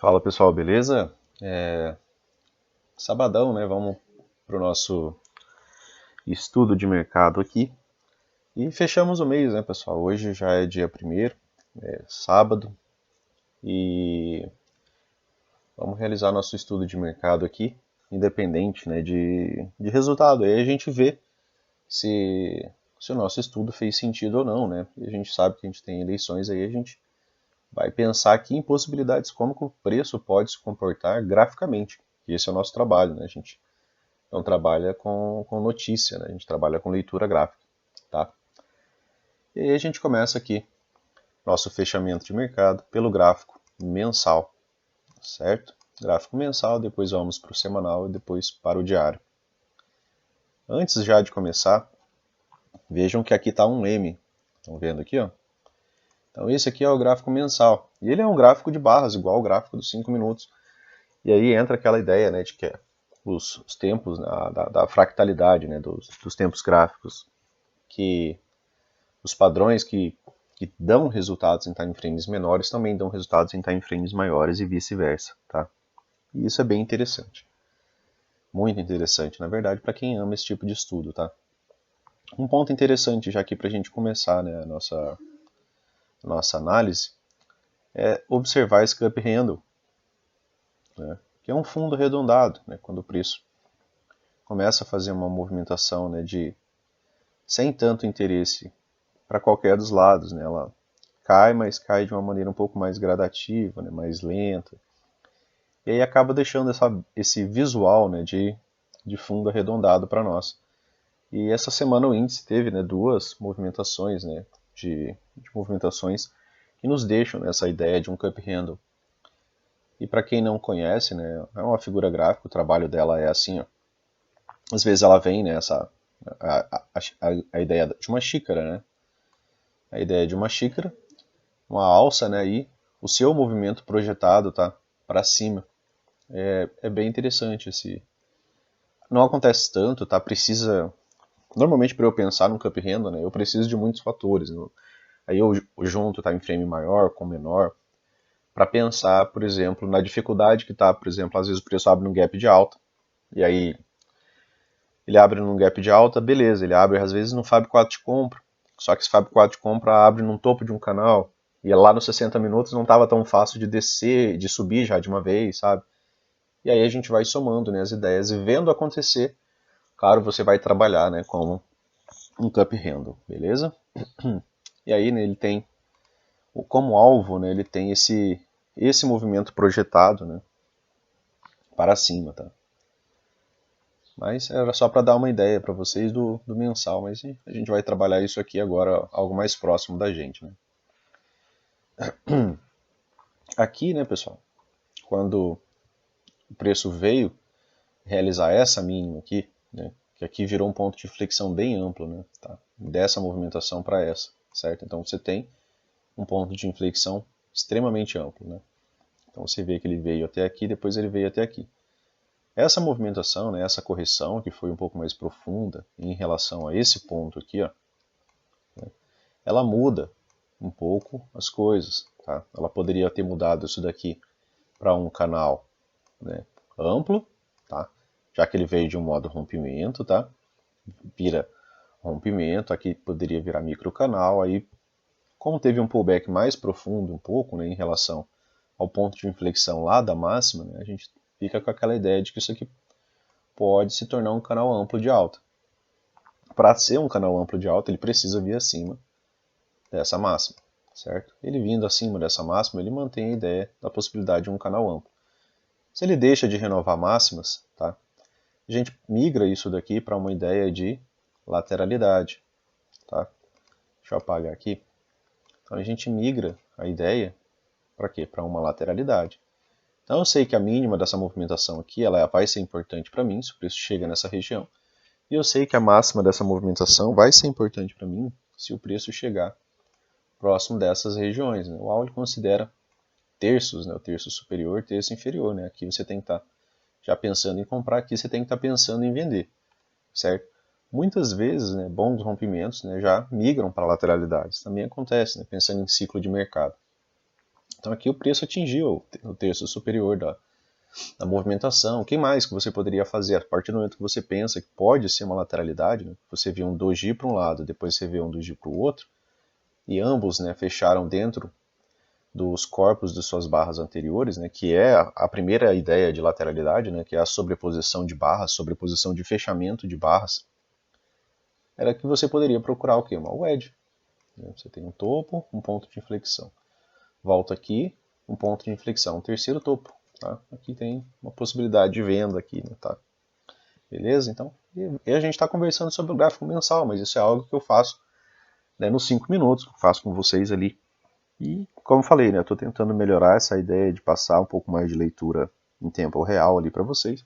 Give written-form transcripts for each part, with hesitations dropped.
Fala pessoal, beleza? Sabadão, né? Vamos para o nosso estudo de mercado aqui. E fechamos o mês, né, pessoal? Hoje já é dia 1º, sábado, e vamos realizar nosso estudo de mercado aqui, independente, né, de resultado. Aí a gente vê se o nosso estudo fez sentido ou não, né? E a gente sabe que a gente tem eleições aí, a gente vai pensar aqui em possibilidades como que o preço pode se comportar graficamente. E esse é o nosso trabalho, né? A gente não trabalha com notícia, né? A gente trabalha com leitura gráfica, tá? E aí a gente começa aqui nosso fechamento de mercado pelo gráfico mensal, certo? Gráfico mensal, depois vamos para o semanal e depois para o diário. Antes já de começar, vejam que aqui está um M. Estão vendo aqui, ó? Então esse aqui é o gráfico mensal. E ele é um gráfico de barras, igual ao gráfico dos 5 minutos. E aí entra aquela ideia, né, de que os tempos, né, da fractalidade, né, dos tempos gráficos, que os padrões que dão resultados em time frames menores também dão resultados em time frames maiores e vice-versa, tá? E isso é bem interessante. Muito interessante, na verdade, para quem ama esse tipo de estudo, tá? Um ponto interessante já aqui para a gente começar, né, a nossa análise é observar esse cup handle, né, que é um fundo arredondado, né, quando o preço começa a fazer uma movimentação, né, sem tanto interesse para qualquer dos lados, né, ela cai, mas cai de uma maneira um pouco mais gradativa, né, mais lenta. E aí acaba deixando esse visual, né, de fundo arredondado para nós. E essa semana o índice teve, né, duas movimentações, né, de movimentações que nos deixam nessa ideia de um cup handle. E para quem não conhece, né, é uma figura gráfica, o trabalho dela é assim, ó. Às vezes ela vem, né, a ideia de uma xícara, né, a ideia de uma xícara, uma alça, né, e o seu movimento projetado, tá, para cima. É bem interessante esse. Não acontece tanto, tá? Precisa. Normalmente para eu pensar num cup handle, né, eu preciso de muitos fatores. Né? Aí eu junto time frame maior com menor para pensar, por exemplo, na dificuldade que tá, por exemplo, às vezes o preço abre num gap de alta e aí ele abre num gap de alta, beleza, ele abre às vezes no Fab 4 de compra. Só que esse Fab 4 de compra abre num topo de um canal e lá nos 60 minutos não estava tão fácil de descer, de subir já de uma vez, sabe? E aí a gente vai somando, né, as ideias e vendo acontecer. Claro, você vai trabalhar, né, como um cup handle, beleza? E aí, né, ele tem como alvo, né, ele tem esse movimento projetado, né, para cima, tá? Mas era só para dar uma ideia para vocês do mensal, mas a gente vai trabalhar isso aqui agora, algo mais próximo da gente, né? Aqui, né, pessoal, quando o preço veio realizar essa mínima aqui, né, que aqui virou um ponto de flexão bem amplo, né, tá? Dessa movimentação para essa, certo? Então você tem um ponto de inflexão extremamente amplo, né? Então você vê que ele veio até aqui, depois ele veio até aqui. Essa movimentação, né, essa correção que foi um pouco mais profunda em relação a esse ponto aqui, ó, né, ela muda um pouco as coisas, tá? Ela poderia ter mudado isso daqui para um canal, né, amplo, tá? Já que ele veio de um modo rompimento, tá? Vira rompimento, aqui poderia virar microcanal, aí como teve um pullback mais profundo um pouco, né, em relação ao ponto de inflexão lá da máxima, né, a gente fica com aquela ideia de que isso aqui pode se tornar um canal amplo de alta. Para ser um canal amplo de alta, ele precisa vir acima dessa máxima, certo? Ele vindo acima dessa máxima, ele mantém a ideia da possibilidade de um canal amplo. Se ele deixa de renovar máximas, tá? A gente migra isso daqui para uma ideia de lateralidade, tá? Deixa eu apagar aqui. Então a gente migra a ideia para quê? Para uma lateralidade. Então eu sei que a mínima dessa movimentação aqui ela vai ser importante para mim, se o preço chega nessa região. E eu sei que a máxima dessa movimentação vai ser importante para mim se o preço chegar próximo dessas regiões. Né? O Audi considera terços, né? O terço superior, terço inferior. Né? Aqui você tem que estar já pensando em comprar, aqui você tem que estar pensando em vender, certo? Muitas vezes, né, bons rompimentos, né, já migram para lateralidades. Também acontece, né, pensando em ciclo de mercado. Então aqui o preço atingiu o terço superior da movimentação. O que mais que você poderia fazer? A partir do momento que você pensa que pode ser uma lateralidade, né? Você vê um doji para um lado, depois você vê um doji para o outro, e ambos, né, fecharam dentro dos corpos de suas barras anteriores, né, que é a primeira ideia de lateralidade, né, que é a sobreposição de barras, sobreposição de fechamento de barras, era que você poderia procurar o quê? Uma wedge. Né? Você tem um topo, um ponto de inflexão. Volta aqui, um ponto de inflexão, um terceiro topo. Tá? Aqui tem uma possibilidade de venda aqui, né, tá? Beleza? Então, e a gente está conversando sobre o gráfico mensal, mas isso é algo que eu faço, né, nos 5 minutos, que eu faço com vocês ali. E, como eu falei, né, eu estou tentando melhorar essa ideia de passar um pouco mais de leitura em tempo real ali para vocês.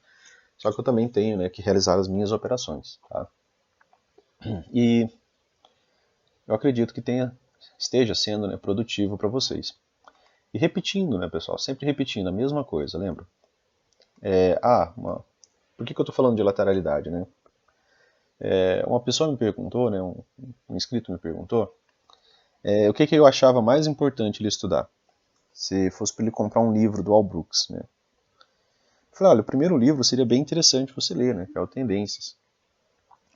Só que eu também tenho, né, que realizar as minhas operações. Tá? E eu acredito que esteja sendo, né, produtivo para vocês. E repetindo, né, pessoal, sempre repetindo a mesma coisa, lembra? Por que eu estou falando de lateralidade, né? Uma pessoa me perguntou, né, um inscrito me perguntou, o que eu achava mais importante ele estudar, se fosse para ele comprar um livro do Al Brooks, né? Eu falei, olha, o primeiro livro seria bem interessante você ler, né, que é o Tendências.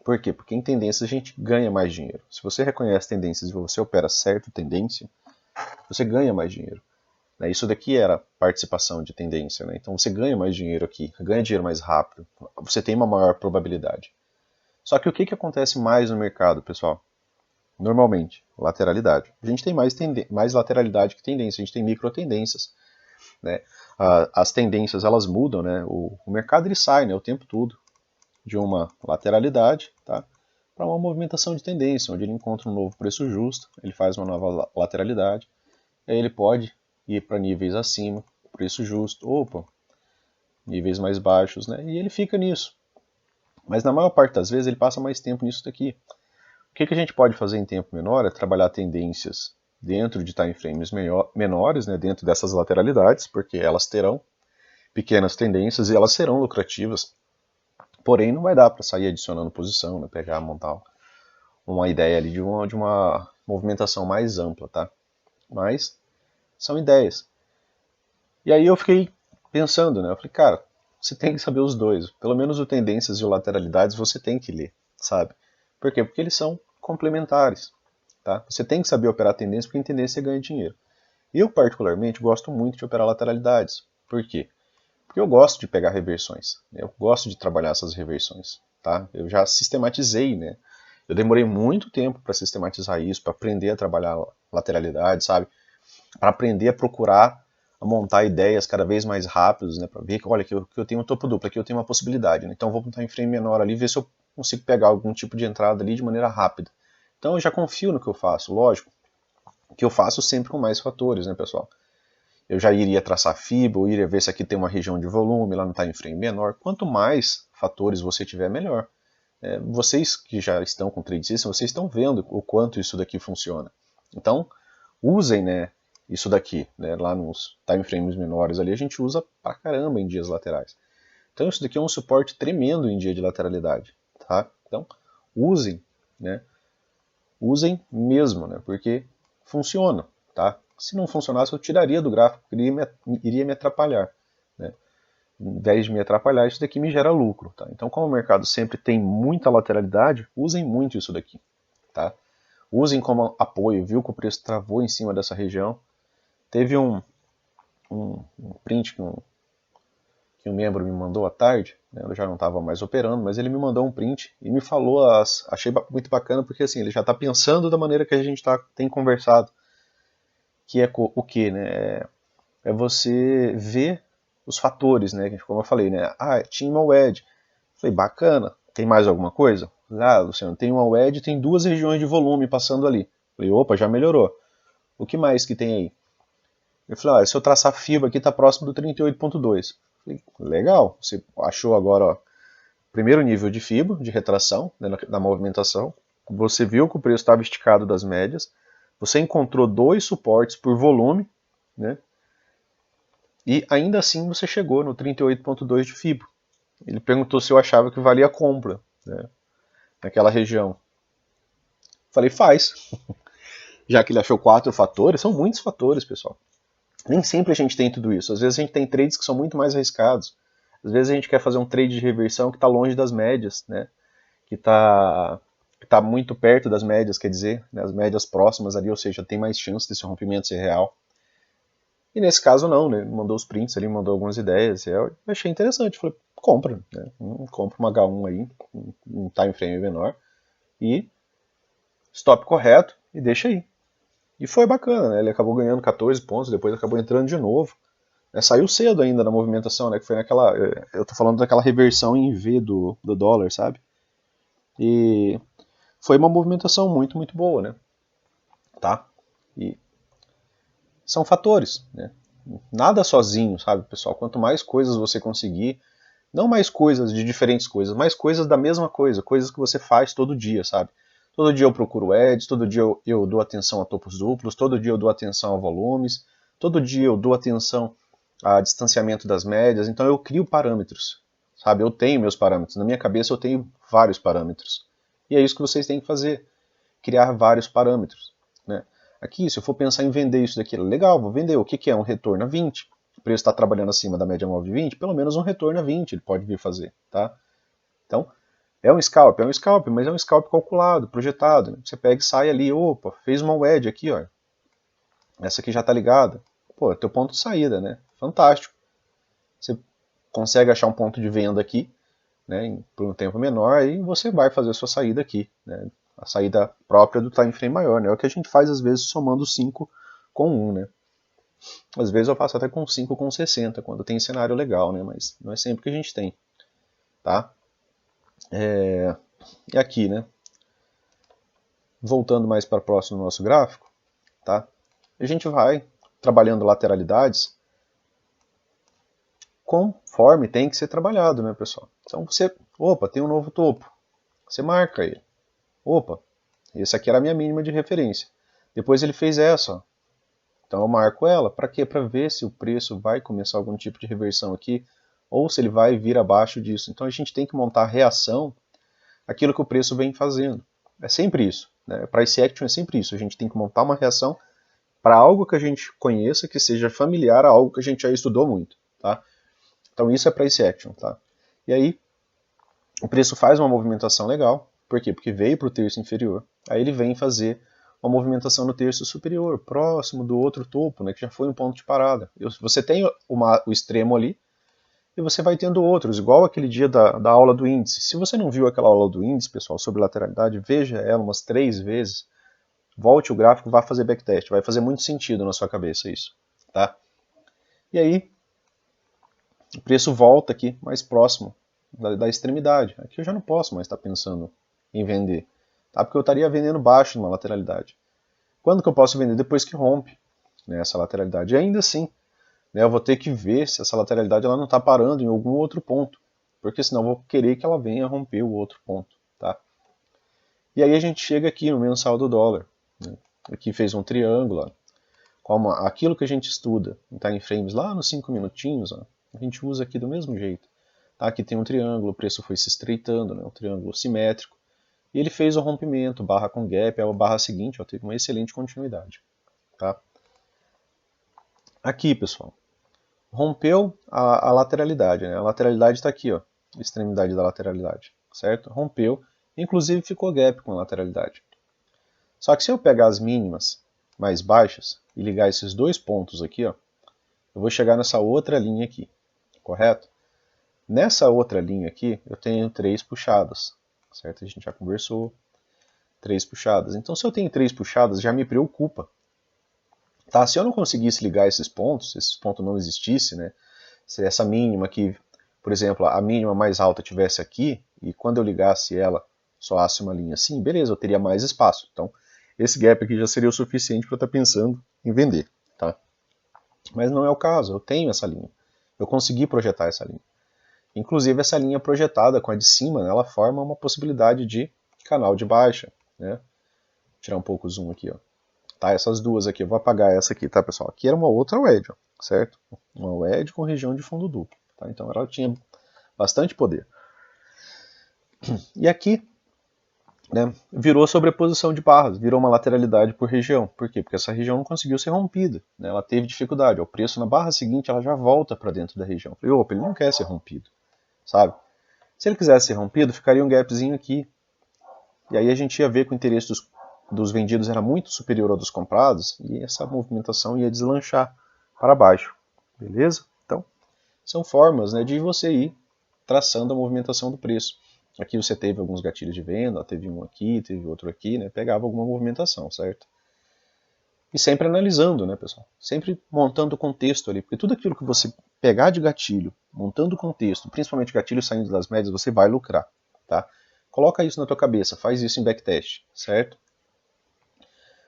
Por quê? Porque em tendências a gente ganha mais dinheiro. Se você reconhece tendências e você opera certo tendência, você ganha mais dinheiro. Isso daqui era participação de tendência, né? Então você ganha mais dinheiro aqui, ganha dinheiro mais rápido, você tem uma maior probabilidade. Só que o que acontece mais no mercado, pessoal? Normalmente, lateralidade. A gente tem mais lateralidade que tendência, a gente tem micro tendências. Né? As tendências elas mudam, né? O mercado ele sai, né, o tempo todo de uma lateralidade, tá, para uma movimentação de tendência, onde ele encontra um novo preço justo, ele faz uma nova lateralidade, aí ele pode ir para níveis acima, preço justo, níveis mais baixos, né, e ele fica nisso. Mas na maior parte das vezes ele passa mais tempo nisso daqui. O que a gente pode fazer em tempo menor é trabalhar tendências dentro de time frames menores, né, dentro dessas lateralidades, porque elas terão pequenas tendências e elas serão lucrativas. Porém, não vai dar para sair adicionando posição, né, pegar, montar uma ideia ali de uma movimentação mais ampla, tá? Mas são ideias. E aí eu fiquei pensando, né? Eu falei, cara, você tem que saber os dois. Pelo menos o tendências e o lateralidades você tem que ler, sabe? Por quê? Porque eles são complementares, tá? Você tem que saber operar tendência, porque em tendência você ganha dinheiro. Eu, particularmente, gosto muito de operar lateralidades. Por quê? Porque eu gosto de pegar reversões, né? Eu gosto de trabalhar essas reversões, tá? Eu já sistematizei, né? Eu demorei muito tempo para sistematizar isso, para aprender a trabalhar lateralidade, sabe? Para aprender a procurar, a montar ideias cada vez mais rápidos, né? Para ver que, olha, que eu tenho um topo duplo, aqui eu tenho uma possibilidade, né? Então eu vou montar em frame menor ali, ver se eu consigo pegar algum tipo de entrada ali de maneira rápida. Então eu já confio no que eu faço, lógico, que eu faço sempre com mais fatores, né, pessoal? Eu já iria traçar FIBA, eu iria ver se aqui tem uma região de volume, lá no time frame menor. Quanto mais fatores você tiver, melhor. Vocês que já estão com Trade System, vocês estão vendo o quanto isso daqui funciona. Então, usem, né, isso daqui, né, lá nos time frames menores ali, a gente usa pra caramba em dias laterais. Então, isso daqui é um suporte tremendo em dia de lateralidade. Tá? Então, usem, né, usem mesmo, né, porque funciona. Tá? Se não funcionasse, eu tiraria do gráfico, porque iria me atrapalhar. Né? Em vez de me atrapalhar, isso daqui me gera lucro. Tá? Então, como o mercado sempre tem muita lateralidade, usem muito isso daqui. Tá? Usem como apoio. Viu que o preço travou em cima dessa região. Teve um print que um membro me mandou à tarde, né? Eu já não estava mais operando, mas ele me mandou um print e me falou, achei muito bacana, porque assim, ele já está pensando da maneira que a gente tem conversado, que é o que, né? É você ver os fatores, né? Como eu falei, né? Tinha uma wedge. Falei, bacana. Tem mais alguma coisa? Luciano, tem uma wedge, tem duas regiões de volume passando ali. Falei, opa, já melhorou. O que mais que tem aí? Ele falou, se eu traçar FIBA aqui, tá próximo do 38.2. Falei, legal. Você achou agora, ó, primeiro nível de FIBA, de retração, né, na movimentação. Você viu que o preço estava esticado das médias. Você encontrou dois suportes por volume, né? E ainda assim você chegou no 38.2 de FIBO. Ele perguntou se eu achava que valia a compra, né, naquela região. Falei, faz. Já que ele achou 4 fatores, são muitos fatores, pessoal. Nem sempre a gente tem tudo isso. Às vezes a gente tem trades que são muito mais arriscados. Às vezes a gente quer fazer um trade de reversão que está longe das médias, né? Que está muito perto das médias, quer dizer, né? As médias próximas ali, ou seja, tem mais chance desse rompimento ser real. E nesse caso não, né? Ele mandou os prints ali, mandou algumas ideias. Eu achei interessante. Falei, compra, né? Compra uma H1 aí, um time frame menor, e stop correto e deixa aí. E foi bacana, né? Ele acabou ganhando 14 pontos, depois acabou entrando de novo. Saiu cedo ainda na movimentação, né? Que foi naquela. Eu tô falando daquela reversão em V do dólar, sabe? E foi uma movimentação muito, muito boa, né? Tá? E são fatores, né? Nada sozinho, sabe, pessoal? Quanto mais coisas você conseguir, não mais coisas de diferentes coisas, mais coisas da mesma coisa, coisas que você faz todo dia, sabe? Todo dia eu procuro ads, todo dia eu dou atenção a topos duplos, todo dia eu dou atenção a volumes, todo dia eu dou atenção a distanciamento das médias, então eu crio parâmetros, sabe? Eu tenho meus parâmetros, na minha cabeça eu tenho vários parâmetros. E é isso que vocês têm que fazer, criar vários parâmetros, né? Aqui, se eu for pensar em vender isso daqui, legal, vou vender. O que é um retorno a 20? O preço está trabalhando acima da média móvel de 20, pelo menos um retorno a 20 ele pode vir fazer, tá? Então, é um scalp, mas é um scalp calculado, projetado. Né? Você pega e sai ali, opa, fez uma wedge aqui, ó. Essa aqui já está ligada. Pô, é teu ponto de saída, né? Fantástico. Você consegue achar um ponto de venda aqui, né, por um tempo menor, e você vai fazer a sua saída aqui, né? A saída própria do time frame maior, né? É o que a gente faz às vezes somando 5 com 1, né? Às vezes eu faço até com 5 com 60, quando tem cenário legal, né? Mas não é sempre que a gente tem, tá? E aqui, né? Voltando mais para próximo do nosso gráfico, tá? A gente vai trabalhando lateralidades conforme tem que ser trabalhado, né, pessoal? Então você, opa, tem um novo topo, você marca ele. Opa, esse aqui era a minha mínima de referência. Depois ele fez essa, ó. Então eu marco ela, para quê? Para ver se o preço vai começar algum tipo de reversão aqui, ou se ele vai vir abaixo disso. Então a gente tem que montar a reação àquilo que o preço vem fazendo. É sempre isso. Né? Price action é sempre isso. A gente tem que montar uma reação para algo que a gente conheça, que seja familiar a algo que a gente já estudou muito. Tá? Então isso é price action. Tá? E aí o preço faz uma movimentação legal. Por quê? Porque veio para o terço inferior. Aí ele vem fazer uma movimentação no terço superior, próximo do outro topo, né, que já foi um ponto de parada. Você tem o extremo ali, e você vai tendo outros, igual aquele dia da aula do índice. Se você não viu aquela aula do índice, pessoal, sobre lateralidade, veja ela umas 3 vezes, volte o gráfico, vá fazer backtest, vai fazer muito sentido na sua cabeça isso. Tá? E aí, o preço volta aqui mais próximo da extremidade. Aqui eu já não posso mais estar pensando em vender, tá? Porque eu estaria vendendo baixo numa lateralidade. Quando que eu posso vender? Depois que rompe, né, essa lateralidade. E ainda assim, né, eu vou ter que ver se essa lateralidade ela não está parando em algum outro ponto, porque senão eu vou querer que ela venha romper o outro ponto. Tá? E aí a gente chega aqui no mensal do dólar. Né? Aqui fez um triângulo, ó, como aquilo que a gente estuda em time frames lá nos 5 minutinhos, ó, a gente usa aqui do mesmo jeito. Tá? Aqui tem um triângulo, o preço foi se estreitando, né, um triângulo simétrico, e ele fez o rompimento, barra com gap, a barra seguinte ó, teve uma excelente continuidade. Tá? Aqui, pessoal, rompeu a lateralidade, né? A lateralidade está aqui, ó, a extremidade da lateralidade, certo? Rompeu, inclusive ficou gap com a lateralidade. Só que se eu pegar as mínimas mais baixas e ligar esses dois pontos aqui, ó, eu vou chegar nessa outra linha aqui, correto? Nessa outra linha aqui, eu tenho 3 puxadas, certo? A gente já conversou, 3 puxadas. Então, se eu tenho 3 puxadas, já me preocupa. Tá? Se eu não conseguisse ligar esses pontos, se esse ponto não existisse, né? Se essa mínima aqui, por exemplo, a mínima mais alta tivesse aqui, e quando eu ligasse ela, soasse uma linha assim, beleza, eu teria mais espaço. Então, esse gap aqui já seria o suficiente para eu estar pensando em vender. Tá? Mas não é o caso, eu tenho essa linha. Eu consegui projetar essa linha. Inclusive, essa linha projetada com a de cima, né, ela forma uma possibilidade de canal de baixa. Né? Vou tirar um pouco o zoom aqui. Ó. Tá, essas duas aqui, eu vou apagar essa aqui, tá, pessoal? Aqui era uma outra wedge, ó, certo? Uma wedge com região de fundo duplo. Tá? Então ela tinha bastante poder. E aqui né, virou sobreposição de barras, virou uma lateralidade por região. Por quê? Porque essa região não conseguiu ser rompida, né, ela teve dificuldade. O preço na barra seguinte ela já volta para dentro da região. Falei, opa, ele não quer ser rompido, sabe? Se ele quisesse ser rompido, ficaria um gapzinho aqui. E aí a gente ia ver que o interesse dos vendidos era muito superior ao dos comprados e essa movimentação ia deslanchar para baixo. Beleza? Então, são formas, né, de você ir traçando a movimentação do preço. Aqui você teve alguns gatilhos de venda, teve um aqui, teve outro aqui, né, pegava alguma movimentação, certo? E sempre analisando, né, pessoal? Sempre montando o contexto ali, porque tudo aquilo que você pegar de gatilho, montando o contexto, principalmente gatilho saindo das médias, você vai lucrar, tá? Coloca isso na tua cabeça, faz isso em backtest, certo?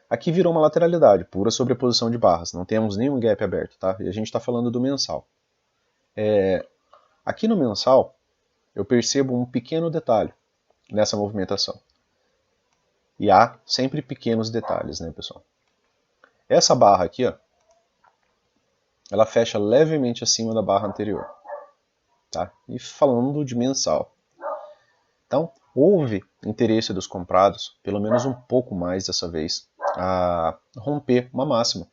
Aqui virou uma lateralidade, pura sobreposição de barras, não temos nenhum gap aberto, tá? E a gente está falando do mensal. Aqui no mensal, eu percebo um pequeno detalhe nessa movimentação. E há sempre pequenos detalhes, né, pessoal? Essa barra aqui, ó, ela fecha levemente acima da barra anterior, tá? E falando de mensal. Então, houve interesse dos comprados, pelo menos um pouco mais dessa vez, a romper uma máxima.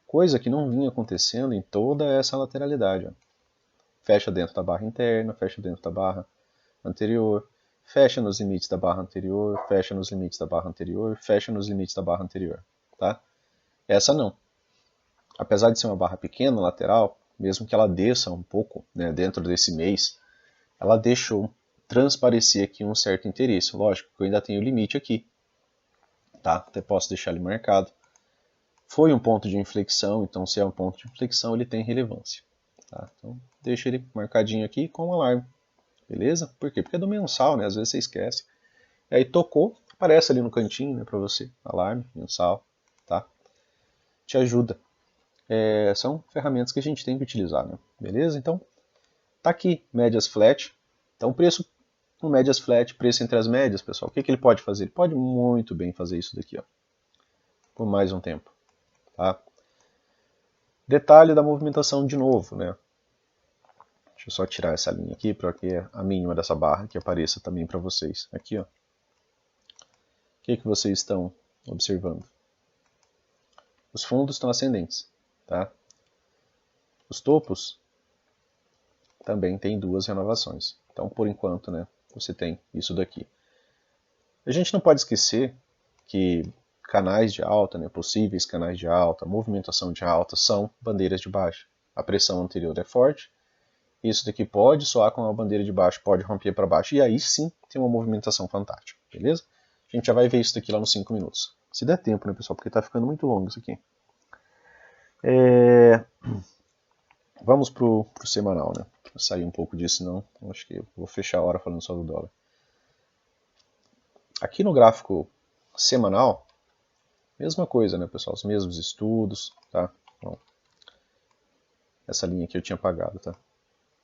Coisa que não vinha acontecendo em toda essa lateralidade. Ó. Fecha dentro da barra interna, fecha dentro da barra anterior, fecha nos limites da barra anterior, fecha nos limites da barra anterior, fecha nos limites da barra anterior. Tá? Essa não. Apesar de ser uma barra pequena, lateral, mesmo que ela desça um pouco, né, dentro desse mês, ela deixou transparecer aqui um certo interesse. Lógico que eu ainda tenho limite aqui. Tá? Até posso deixar ele marcado. Foi um ponto de inflexão, então se é um ponto de inflexão, ele tem relevância. Tá? Então, deixa ele marcadinho aqui com um alarme. Beleza? Por quê? Porque é do mensal, né? Às vezes você esquece. E aí tocou, aparece ali no cantinho, né, para você. Alarme, mensal, tá? Te ajuda. São ferramentas que a gente tem que utilizar, né? Beleza? Então, tá aqui, médias flat. Então, preço com médias flat, preço entre as médias, pessoal. O que ele pode fazer? Ele pode muito bem fazer isso daqui, ó, por mais um tempo. Tá? Detalhe da movimentação de novo, né? Deixa eu só tirar essa linha aqui para que a mínima dessa barra que apareça também para vocês. Aqui, ó. O que vocês estão observando? Os fundos estão ascendentes, tá? Os topos também tem duas renovações. Então, por enquanto, né, você tem isso daqui. A gente não pode esquecer que canais de alta, né, possíveis canais de alta, movimentação de alta, são bandeiras de baixa. A pressão anterior é forte, isso daqui pode soar com uma bandeira de baixo, pode romper para baixo, e aí sim tem uma movimentação fantástica, beleza? A gente já vai ver isso daqui lá nos 5 minutos. Se der tempo, né, pessoal, porque está ficando muito longo isso aqui. Vamos pro semanal, né? Vou sair um pouco disso, não. Acho que eu vou fechar a hora falando só do dólar. Aqui no gráfico semanal, mesma coisa, né, pessoal? Os mesmos estudos, tá? Bom, essa linha aqui eu tinha apagado, tá?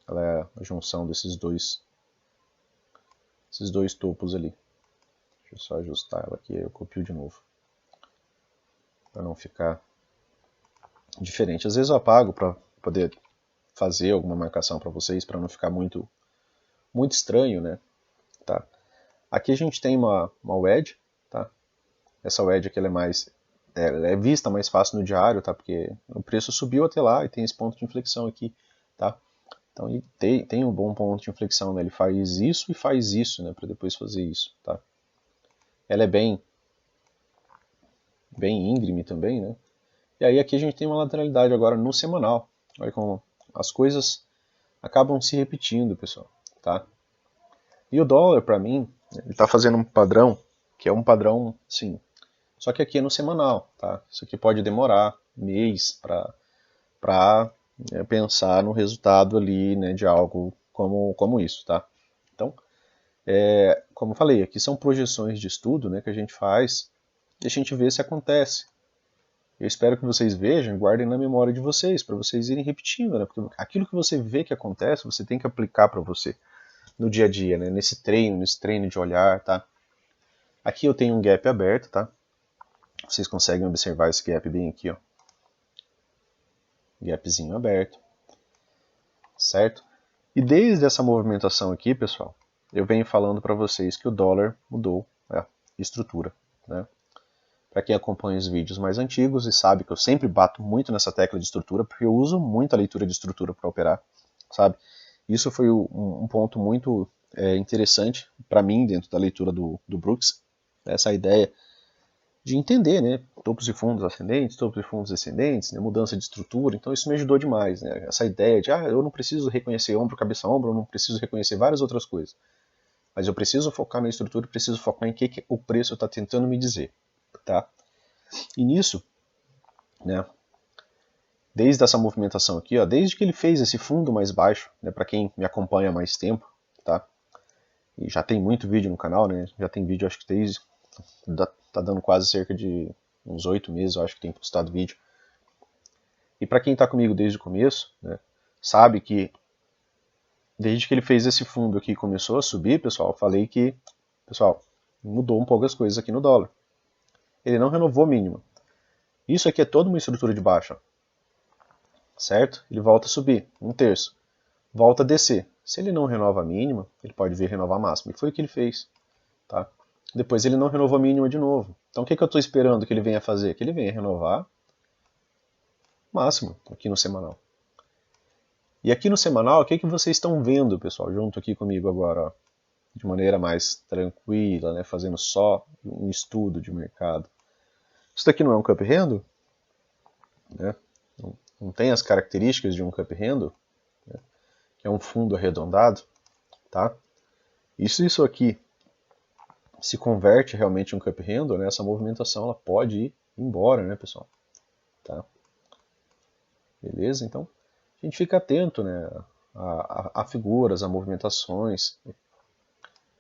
Ela é a junção desses dois topos ali. Deixa eu só ajustar ela aqui, eu copio de novo. Para não ficar diferente. Às vezes eu apago para poder fazer alguma marcação para vocês, para não ficar muito estranho, né? Tá? Aqui a gente tem uma wedge, tá? Essa wedge aqui ela é vista mais fácil no diário, tá? Porque o preço subiu até lá e tem esse ponto de inflexão aqui, tá? Então ele tem um bom ponto de inflexão, né? Ele faz isso e faz isso, né? Para depois fazer isso, tá? Ela é bem íngreme também, né? E aí aqui a gente tem uma lateralidade agora no semanal. Olha como as coisas acabam se repetindo, pessoal, tá? E o dólar, para mim, ele está fazendo um padrão, que é um padrão, sim, só que aqui é no semanal, tá? Isso aqui pode demorar mês para pensar no resultado ali, né, de algo como isso, tá? Então, como eu falei, aqui são projeções de estudo, né, que a gente faz e a gente vê se acontece. Eu espero que vocês vejam e guardem na memória de vocês, para vocês irem repetindo, né? Porque aquilo que você vê que acontece, você tem que aplicar para você no dia a dia, né? Nesse treino de olhar, tá? Aqui eu tenho um gap aberto, tá? Vocês conseguem observar esse gap bem aqui, ó. Gapzinho aberto, certo? E desde essa movimentação aqui, pessoal, eu venho falando para vocês que o dólar mudou, estrutura, né? Para quem acompanha os vídeos mais antigos e sabe que eu sempre bato muito nessa tecla de estrutura, porque eu uso muito a leitura de estrutura para operar, sabe? Isso foi um ponto muito interessante para mim dentro da leitura do Brooks, essa ideia de entender, né, topos e fundos ascendentes, topos e fundos descendentes, né, mudança de estrutura. Então isso me ajudou demais, né? Essa ideia de eu não preciso reconhecer ombro, cabeça, ombro, eu não preciso reconhecer várias outras coisas, mas eu preciso focar na estrutura, preciso focar em que o preço está tentando me dizer, tá? E nisso, né, desde essa movimentação aqui, ó, desde que ele fez esse fundo mais baixo, né, para quem me acompanha há mais tempo, tá? E já tem muito vídeo no canal, né? Já tem vídeo, acho que desde tá dando quase cerca de uns 8 meses, eu acho que tem postado vídeo. E para quem está comigo desde o começo, né, sabe que desde que ele fez esse fundo aqui e começou a subir, pessoal, eu falei que, pessoal, mudou um pouco as coisas aqui no dólar. Ele não renovou a mínima. Isso aqui é toda uma estrutura de baixa, certo? Ele volta a subir, 1/3. Volta a descer. Se ele não renova a mínima, ele pode vir renovar a máxima. E foi o que ele fez, tá? Depois ele não renovou a mínima de novo. Então o que eu estou esperando que ele venha fazer? Que ele venha renovar máximo aqui no semanal. E aqui no semanal, o que vocês estão vendo, pessoal, junto aqui comigo agora, ó, de maneira mais tranquila, né, fazendo só um estudo de mercado. Isso daqui não é um cup handle, né? Não tem as características de um cup handle, né, que é um fundo arredondado, tá? Isso aqui se converte realmente em um cup handle, né? Essa movimentação ela pode ir embora, né, pessoal? Tá? Beleza? Então a gente fica atento, né, a figuras, a movimentações.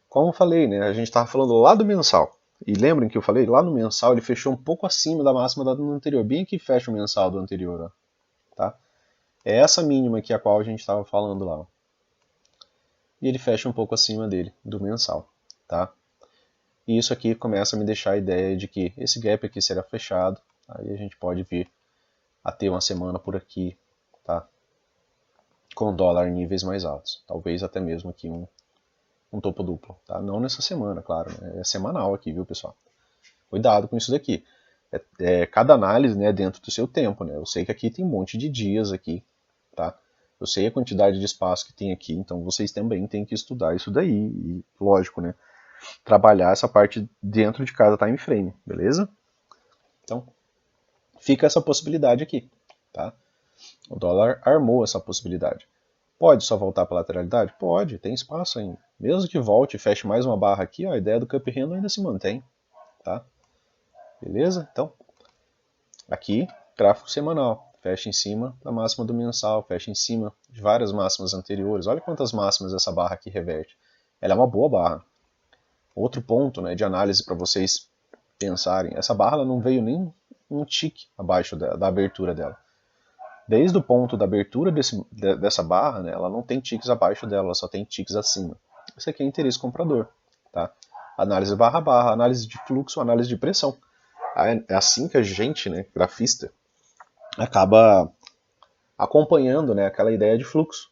Como eu falei, né, a gente estava falando lá do mensal. E lembrem que eu falei, lá no mensal ele fechou um pouco acima da máxima da do anterior, bem que fecha o mensal do anterior, ó, tá? É essa mínima aqui a qual a gente estava falando lá, ó. E ele fecha um pouco acima dele, do mensal, tá? E isso aqui começa a me deixar a ideia de que esse gap aqui será fechado, aí a gente pode vir a ter uma semana por aqui, tá? Com dólar em níveis mais altos, talvez até mesmo aqui um topo duplo, tá? Não nessa semana, claro, né? É semanal aqui, viu, pessoal? Cuidado com isso daqui. Cada análise, né, dentro do seu tempo, né? Eu sei que aqui tem um monte de dias aqui, tá? Eu sei a quantidade de espaço que tem aqui, então vocês também têm que estudar isso daí e, lógico, né, trabalhar essa parte dentro de cada time frame, beleza? Então, fica essa possibilidade aqui, tá? O dólar armou essa possibilidade. Pode só voltar para a lateralidade? Pode, tem espaço ainda. Mesmo que volte e feche mais uma barra aqui, ó, a ideia do cup handle ainda se mantém, tá? Beleza? Então, aqui, gráfico semanal. Fecha em cima da máxima do mensal, fecha em cima de várias máximas anteriores. Olha quantas máximas essa barra aqui reverte. Ela é uma boa barra. Outro ponto, né, de análise para vocês pensarem, essa barra ela não veio nem um tique abaixo da abertura dela. Desde o ponto da abertura dessa barra, né, ela não tem ticks abaixo dela, ela só tem ticks acima. Isso aqui é interesse comprador. Tá? Análise barra a barra, análise de fluxo, análise de pressão. É assim que a gente, né, grafista, acaba acompanhando, né, aquela ideia de fluxo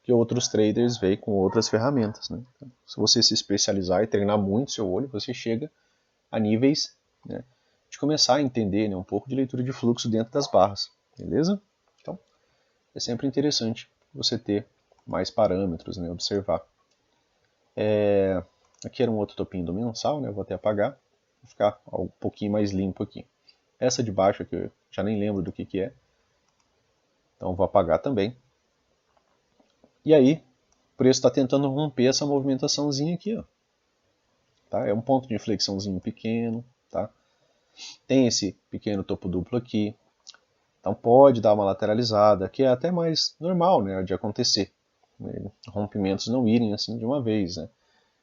que outros traders veem com outras ferramentas. Né? Então, se você se especializar e treinar muito seu olho, você chega a níveis, né, de começar a entender, né, um pouco de leitura de fluxo dentro das barras. Beleza? Então, é sempre interessante você ter mais parâmetros, né, observar. Aqui era um outro topinho do mensal, né, eu vou até apagar, vou ficar um pouquinho mais limpo aqui. Essa de baixo aqui eu já nem lembro do que é, então vou apagar também. E aí, o preço está tentando romper essa movimentaçãozinha aqui, ó. Tá? É um ponto de inflexãozinho pequeno, tá? Tem esse pequeno topo duplo aqui, então pode dar uma lateralizada, que é até mais normal, né, de acontecer. Rompimentos não irem assim de uma vez, né?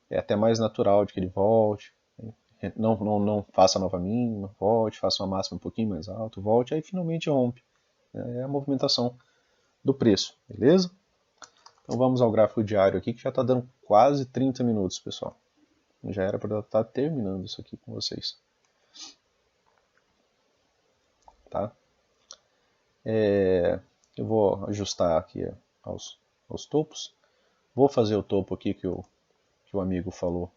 É até mais natural de que ele volte, não faça nova mínima, volte, faça uma máxima um pouquinho mais alto, volte, aí finalmente rompe. É a movimentação do preço, beleza? Então vamos ao gráfico diário aqui, que já está dando quase 30 minutos, pessoal. Já era para estar terminando isso aqui com vocês. Tá? Eu vou ajustar aqui aos topos. Vou fazer o topo aqui que o amigo falou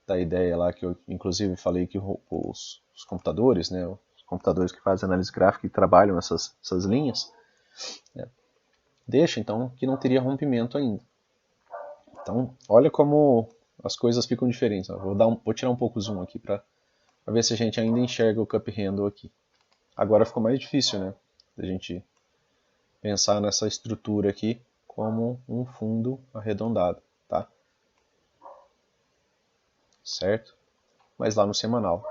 da ideia lá que eu inclusive falei que os computadores, né, os computadores que fazem análise gráfica e trabalham essas linhas, né, deixa então que não teria rompimento ainda. Então, olha como as coisas ficam diferentes. Vou tirar um pouco o zoom aqui para ver se a gente ainda enxerga o cup handle aqui. Agora ficou mais difícil, né, da gente pensar nessa estrutura aqui como um fundo arredondado, tá? Certo? Mas lá no semanal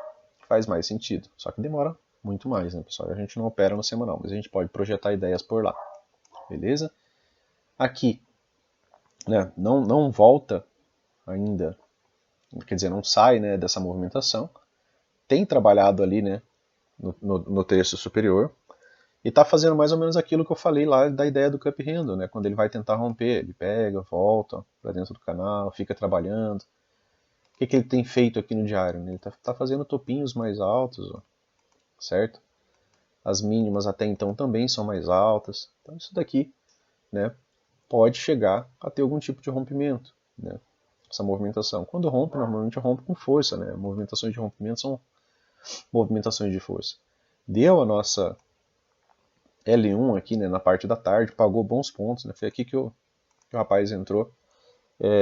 faz mais sentido. Só que demora muito mais, né, pessoal? A gente não opera no semanal, mas a gente pode projetar ideias por lá. Beleza? Aqui, né, não volta ainda, quer dizer, não sai, né, dessa movimentação. Tem trabalhado ali, né, no terço superior, e está fazendo mais ou menos aquilo que eu falei lá da ideia do cup handle, né? Quando ele vai tentar romper, ele pega, volta para dentro do canal, fica trabalhando. O que ele tem feito aqui no diário? Né? Ele está fazendo topinhos mais altos, ó, certo? As mínimas até então também são mais altas. Então isso daqui, né, pode chegar a ter algum tipo de rompimento, né? Essa movimentação. Quando rompe, normalmente rompe com força, né? Movimentações de rompimento são movimentações de força. Deu a nossa L1 aqui, né, na parte da tarde, pagou bons pontos, né? Foi aqui que o rapaz entrou.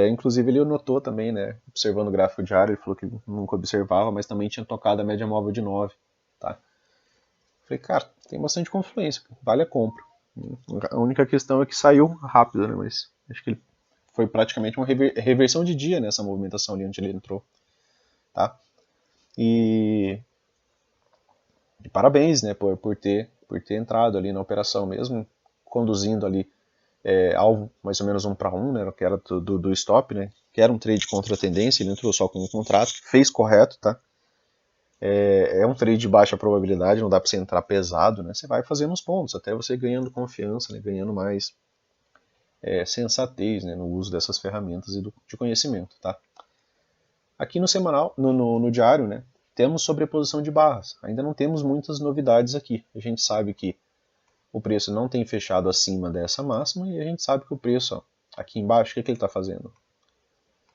Inclusive ele notou também, né, observando o gráfico diário, ele falou que nunca observava, mas também tinha tocado a média móvel de 9, tá? Falei, cara, tem bastante confluência, vale a compra. A única questão é que saiu rápido, né, mas acho que ele foi praticamente uma reversão de dia nessa movimentação ali onde ele entrou, tá? E parabéns, né, por ter entrado ali na operação mesmo, conduzindo ali alvo mais ou menos 1 para 1, né, que era do stop, né, que era um trade contra a tendência, ele entrou só com um contrato, fez correto, tá? É um trade de baixa probabilidade, não dá para você entrar pesado, né? Você vai fazendo os pontos, até você ganhando confiança, né, ganhando mais sensatez, né, no uso dessas ferramentas e de conhecimento, tá? Aqui no semanal, no diário, né, temos sobreposição de barras. Ainda não temos muitas novidades aqui. A gente sabe que o preço não tem fechado acima dessa máxima e a gente sabe que o preço, ó, aqui embaixo, o que ele está fazendo?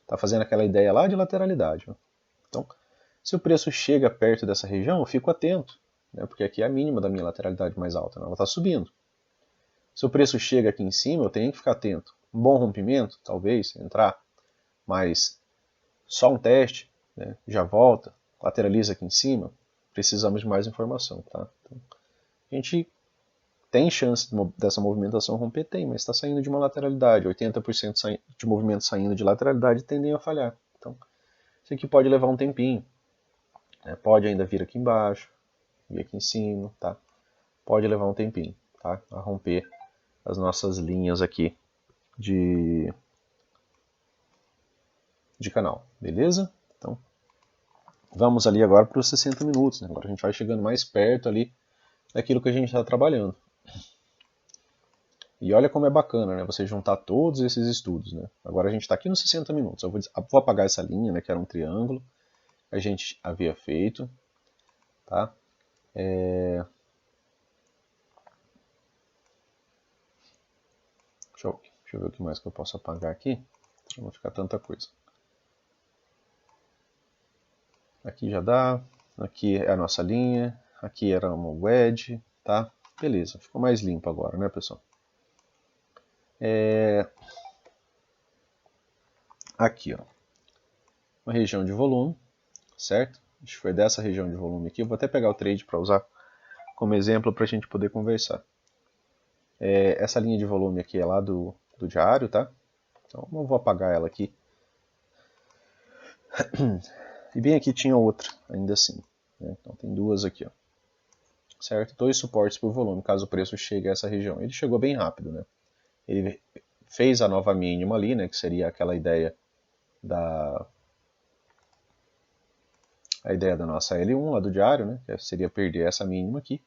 Está fazendo aquela ideia lá de lateralidade. Ó. Então, se o preço chega perto dessa região, eu fico atento, né, porque aqui é a mínima da minha lateralidade mais alta, né, ela está subindo. Se o preço chega aqui em cima, eu tenho que ficar atento. Um bom rompimento, talvez, entrar, mas só um teste, né, já volta, lateraliza aqui em cima, precisamos de mais informação. Tá? Então, a gente tem chance dessa movimentação romper? Tem, mas está saindo de uma lateralidade. 80% de movimentos saindo de lateralidade tendem a falhar. Então, isso aqui pode levar um tempinho. Né? Pode ainda vir aqui embaixo, vir aqui em cima, tá? Pode levar um tempinho, tá? A romper as nossas linhas aqui de canal, beleza? Então, vamos ali agora para os 60 minutos. Né? Agora a gente vai chegando mais perto ali daquilo que a gente está trabalhando. E olha como é bacana, né? Você juntar todos esses estudos, né? Agora a gente está aqui nos 60 minutos. Eu vou apagar essa linha, né? Que era um triângulo. A gente havia feito, tá? Deixa eu ver o que mais que eu posso apagar aqui. Para não ficar tanta coisa. Aqui já dá. Aqui é a nossa linha. Aqui era uma wedge, tá? Beleza, ficou mais limpo agora, né, pessoal? Aqui, ó. Uma região de volume, certo? Acho que foi dessa região de volume aqui. Eu vou até pegar o trade para usar como exemplo para a gente poder conversar. Essa linha de volume aqui é lá do diário, tá? Então eu vou apagar ela aqui. E bem aqui tinha outra, ainda assim. Né? Então tem duas aqui, ó. Certo? 2 suportes por volume, caso o preço chegue a essa região. Ele chegou bem rápido, né? Ele fez a nova mínima ali, né? Que seria aquela ideia da nossa L1 lá do diário, né? Que seria perder essa mínima aqui.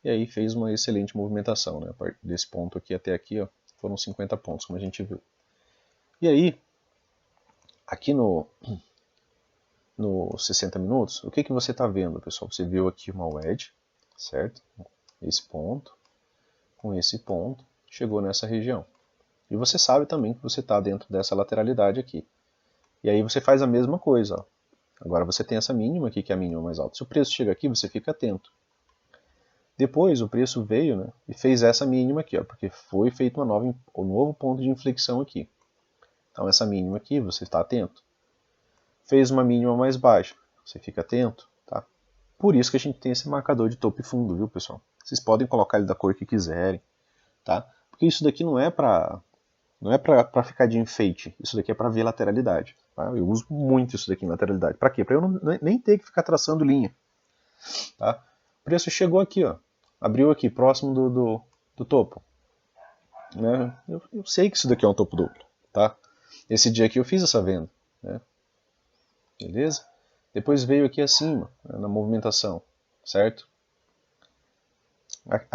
E aí fez uma excelente movimentação, né? Desse ponto aqui até aqui, ó, foram 50 pontos, como a gente viu. E aí, aqui no 60 minutos, o que você está vendo, pessoal? Você viu aqui uma wedge, certo? Esse ponto, com esse ponto, chegou nessa região. E você sabe também que você está dentro dessa lateralidade aqui. E aí você faz a mesma coisa. Ó. Agora você tem essa mínima aqui, que é a mínima mais alta. Se o preço chega aqui, você fica atento. Depois o preço veio, né, e fez essa mínima aqui, ó, porque foi feito um novo ponto de inflexão aqui. Então essa mínima aqui, você está atento. Fez uma mínima mais baixa, você fica atento. Tá? Por isso que a gente tem esse marcador de topo e fundo, viu, pessoal? Vocês podem colocar ele da cor que quiserem, tá? Porque isso daqui não é para ficar de enfeite, isso daqui é para ver lateralidade. Tá? Eu uso muito isso daqui em lateralidade. Para quê? Para eu nem ter que ficar traçando linha. Tá? O preço chegou aqui, ó, abriu aqui, próximo do topo. Né? Eu sei que isso daqui é um topo duplo. Tá? Esse dia aqui eu fiz essa venda. Né? Beleza? Depois veio aqui acima, né, na movimentação, certo?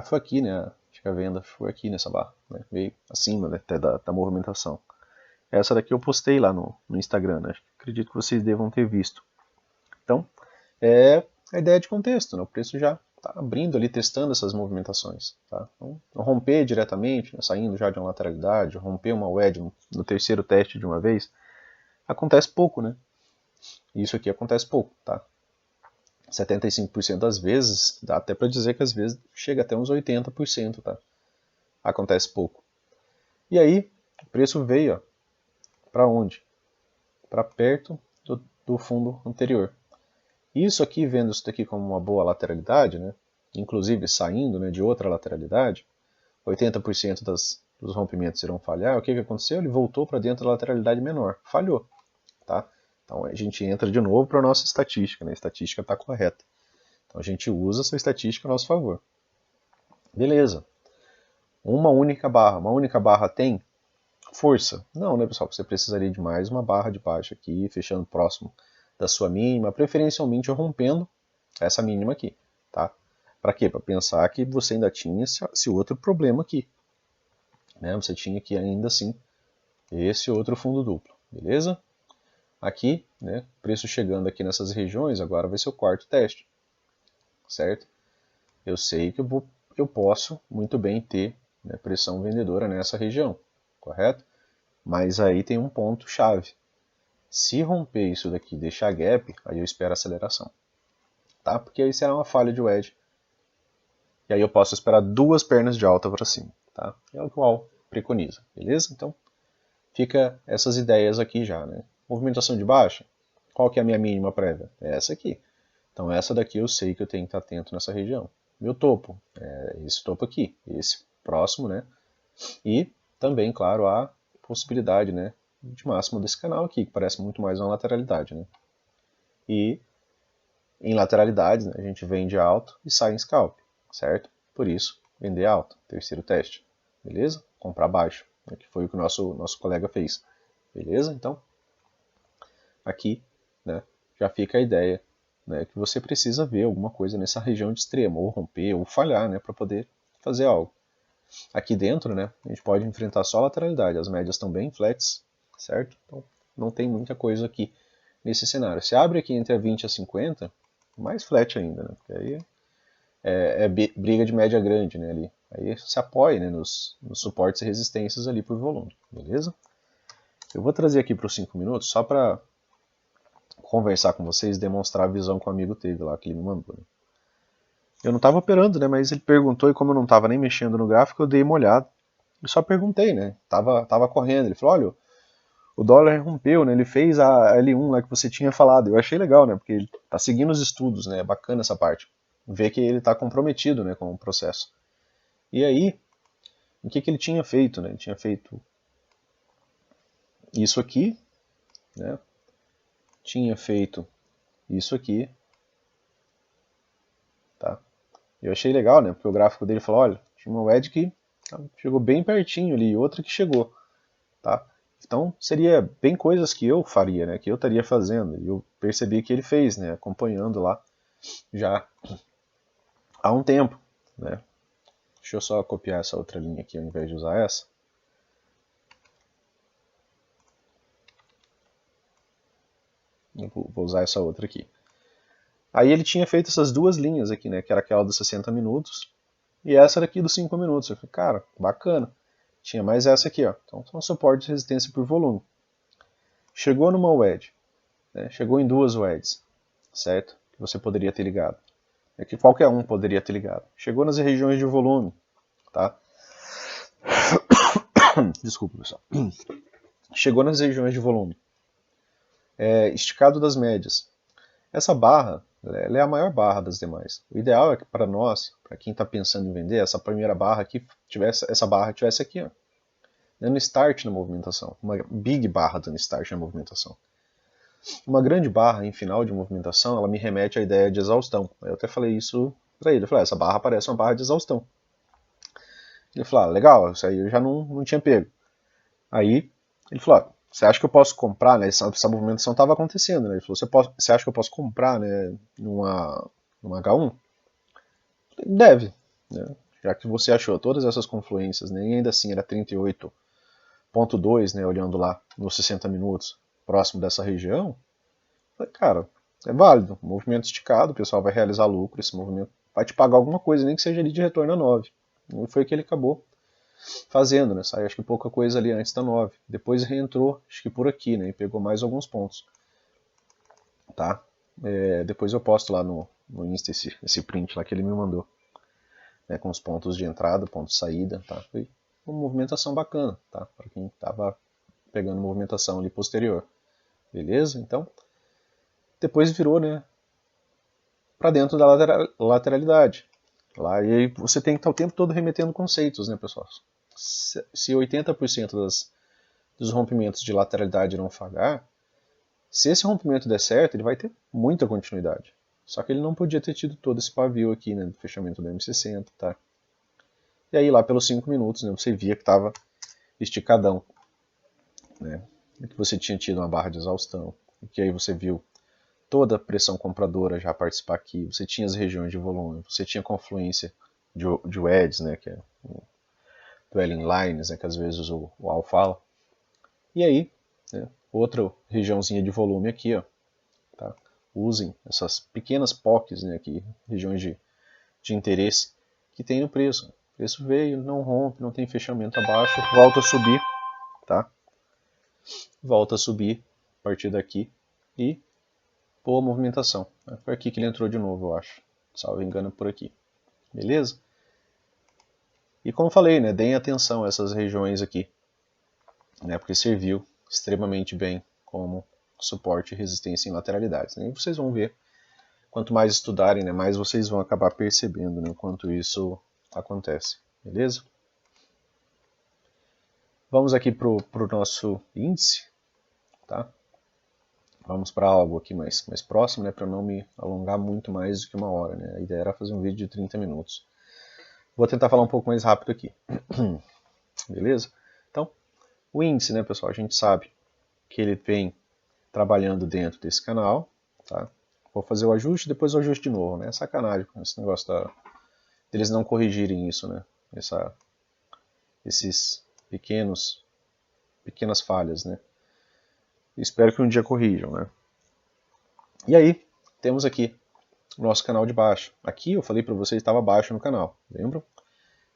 Foi aqui, né? Acho que a venda foi aqui nessa barra, né? Veio acima, né, até da movimentação. Essa daqui eu postei lá no Instagram, né? Acredito que vocês devam ter visto. Então, é a ideia de contexto, né? O preço já está abrindo ali, testando essas movimentações. Tá? Então, romper diretamente, né, saindo já de uma lateralidade, romper uma wedge no terceiro teste de uma vez, acontece pouco, né? Isso aqui acontece pouco, tá? 75% das vezes, dá até para dizer que às vezes chega até uns 80%, tá? Acontece pouco. E aí, o preço veio para onde? Para perto do fundo anterior. Isso aqui, vendo isso daqui como uma boa lateralidade, né? Inclusive saindo, né, de outra lateralidade, 80% dos rompimentos irão falhar. O que aconteceu? Ele voltou para dentro da lateralidade menor. Falhou. Tá? Então a gente entra de novo para a nossa estatística. Né? A estatística está correta. Então a gente usa essa estatística a nosso favor. Beleza. Uma única barra tem força? Não, né, pessoal? Você precisaria de mais uma barra de baixa aqui, fechando próximo da sua mínima, preferencialmente rompendo essa mínima aqui, tá? Para quê? Para pensar que você ainda tinha esse outro problema aqui, né? Você tinha aqui ainda assim esse outro fundo duplo, beleza? Aqui, né, preço chegando aqui nessas regiões, agora vai ser o quarto teste, certo? Eu sei que eu posso muito bem ter, né, pressão vendedora nessa região, correto? Mas aí tem um ponto chave. Se romper isso daqui e deixar gap, aí eu espero aceleração. Tá? Porque aí será uma falha de wedge. E aí eu posso esperar duas pernas de alta para cima. Tá? É o que o AL preconiza. Beleza? Então fica essas ideias aqui já. Né? Movimentação de baixa. Qual que é a minha mínima prévia? É essa aqui. Então essa daqui eu sei que eu tenho que estar atento nessa região. Meu topo é esse topo aqui. Esse próximo, né? E também, claro, a possibilidade, né, de máximo desse canal aqui, que parece muito mais uma lateralidade, né? E em lateralidades, né, a gente vende alto e sai em scalp, certo? Por isso, vender alto, terceiro teste, beleza? Comprar baixo, né, que foi o que o nosso colega fez, beleza? Então, aqui, né, já fica a ideia, né, que você precisa ver alguma coisa nessa região de extremo, ou romper, ou falhar, né, para poder fazer algo. Aqui dentro, né, a gente pode enfrentar só a lateralidade, as médias estão bem flats, certo? Então não tem muita coisa aqui nesse cenário. Se abre aqui entre a 20 e a 50, mais flat ainda, né? Porque aí é briga de média grande, né, ali. Aí se apoia, né, nos suportes e resistências ali por volume, beleza? Eu vou trazer aqui para os 5 minutos só para conversar com vocês, demonstrar a visão que o amigo teve lá, que ele me mandou. Né? Eu não estava operando, né, mas ele perguntou e como eu não estava nem mexendo no gráfico, eu dei uma olhada. Eu só perguntei, né? Tava correndo. Ele falou, olha, o dólar rompeu, né? Ele fez a L1 lá que você tinha falado. Eu achei legal, né? Porque ele tá seguindo os estudos, né? É bacana essa parte. Ver que ele tá comprometido, né, com o processo. E aí, o que ele tinha feito, né? Ele tinha feito isso aqui, né? Tinha feito isso aqui, tá? Eu achei legal, né? Porque o gráfico dele falou, olha, tinha uma wedge que chegou bem pertinho ali, e outra que chegou, tá? Então seria bem coisas que eu faria, né? Que eu estaria fazendo. E eu percebi que ele fez, né? Acompanhando lá já há um tempo, né? Deixa eu só copiar essa outra linha aqui ao invés de usar essa. Eu vou usar essa outra aqui. Aí ele tinha feito essas duas linhas aqui, né? Que era aquela dos 60 minutos e essa daqui dos 5 minutos. Eu falei, cara, bacana. Tinha mais essa aqui, ó. Então são suportes de resistência por volume. chegou numa wedge, né? Chegou em duas wedges, certo? Que você poderia ter ligado. É que qualquer um poderia ter ligado. Chegou nas regiões de volume, tá? Desculpa, pessoal. Chegou nas regiões de volume. Esticado das médias. Essa barra, ela é a maior barra das demais. O ideal é que para nós, para quem está pensando em vender, essa primeira barra aqui essa barra tivesse aqui, ó, dando start na movimentação. Uma big barra dando start na movimentação. Uma grande barra em final de movimentação, ela me remete à ideia de exaustão. Eu até falei isso para ele. Eu falei, essa barra parece uma barra de exaustão. Ele falou, legal, isso aí eu já não tinha pego. Aí ele falou, você acha que eu posso comprar, né? Essa movimentação estava acontecendo, né? Ele falou, você acha que eu posso comprar, né, numa H1? Deve, né? Já que você achou todas essas confluências, né? E ainda assim era 38,2, né? Olhando lá nos 60 minutos, próximo dessa região. Falei, cara, é válido, movimento esticado, o pessoal vai realizar lucro, esse movimento vai te pagar alguma coisa, nem que seja ali de retorno a 9. E foi o que ele acabou fazendo, né? Saiu acho que pouca coisa ali antes da 9. Depois reentrou, acho que por aqui, né? E pegou mais alguns pontos. Tá? Depois eu posto lá no Insta esse print lá que ele me mandou. Né? Com os pontos de entrada, pontos de saída, tá? Foi uma movimentação bacana, tá? Para quem estava pegando movimentação ali posterior. Beleza? Então, depois virou, né? Para dentro da lateralidade. Lá, e aí você tem que estar o tempo todo remetendo conceitos, né, pessoal? Se 80% dos rompimentos de lateralidade não falhar, se esse rompimento der certo, ele vai ter muita continuidade. Só que ele não podia ter tido todo esse pavio aqui, né, do fechamento do M60, tá? E aí lá pelos 5 minutos, né, você via que estava esticadão, né? Que você tinha tido uma barra de exaustão, e que aí você viu toda a pressão compradora já participar aqui, você tinha as regiões de volume, você tinha confluência de wedges, né, que é o dwelling lines, né, que às vezes o Al fala. E aí, né, outra regiãozinha de volume aqui, ó, tá? Usem essas pequenas POCs, né, aqui, regiões de interesse que tem no preço. O preço veio, não rompe, não tem fechamento abaixo, volta a subir, tá? Volta a subir a partir daqui e boa movimentação. Foi aqui que ele entrou de novo, eu acho. Salvo engano, por aqui. Beleza? E como falei, né, deem atenção a essas regiões aqui, né, porque serviu extremamente bem como suporte e resistência em lateralidades. Né? E vocês vão ver, quanto mais estudarem, né, mais vocês vão acabar percebendo, né, o quanto isso acontece. Beleza? Vamos aqui para o nosso índice. Tá? Vamos para algo aqui mais próximo, né, para não me alongar muito mais do que uma hora. Né? A ideia era fazer um vídeo de 30 minutos. Vou tentar falar um pouco mais rápido aqui. Beleza? Então, o índice, né, pessoal, a gente sabe que ele vem trabalhando dentro desse canal. Tá? Vou fazer o ajuste, depois o ajuste de novo. Né? É sacanagem esse negócio deles não corrigirem isso, né? Esses pequenas falhas, né? Espero que um dia corrijam, né? E aí, temos aqui o nosso canal de baixo. Aqui eu falei para vocês que estava baixo no canal, lembram?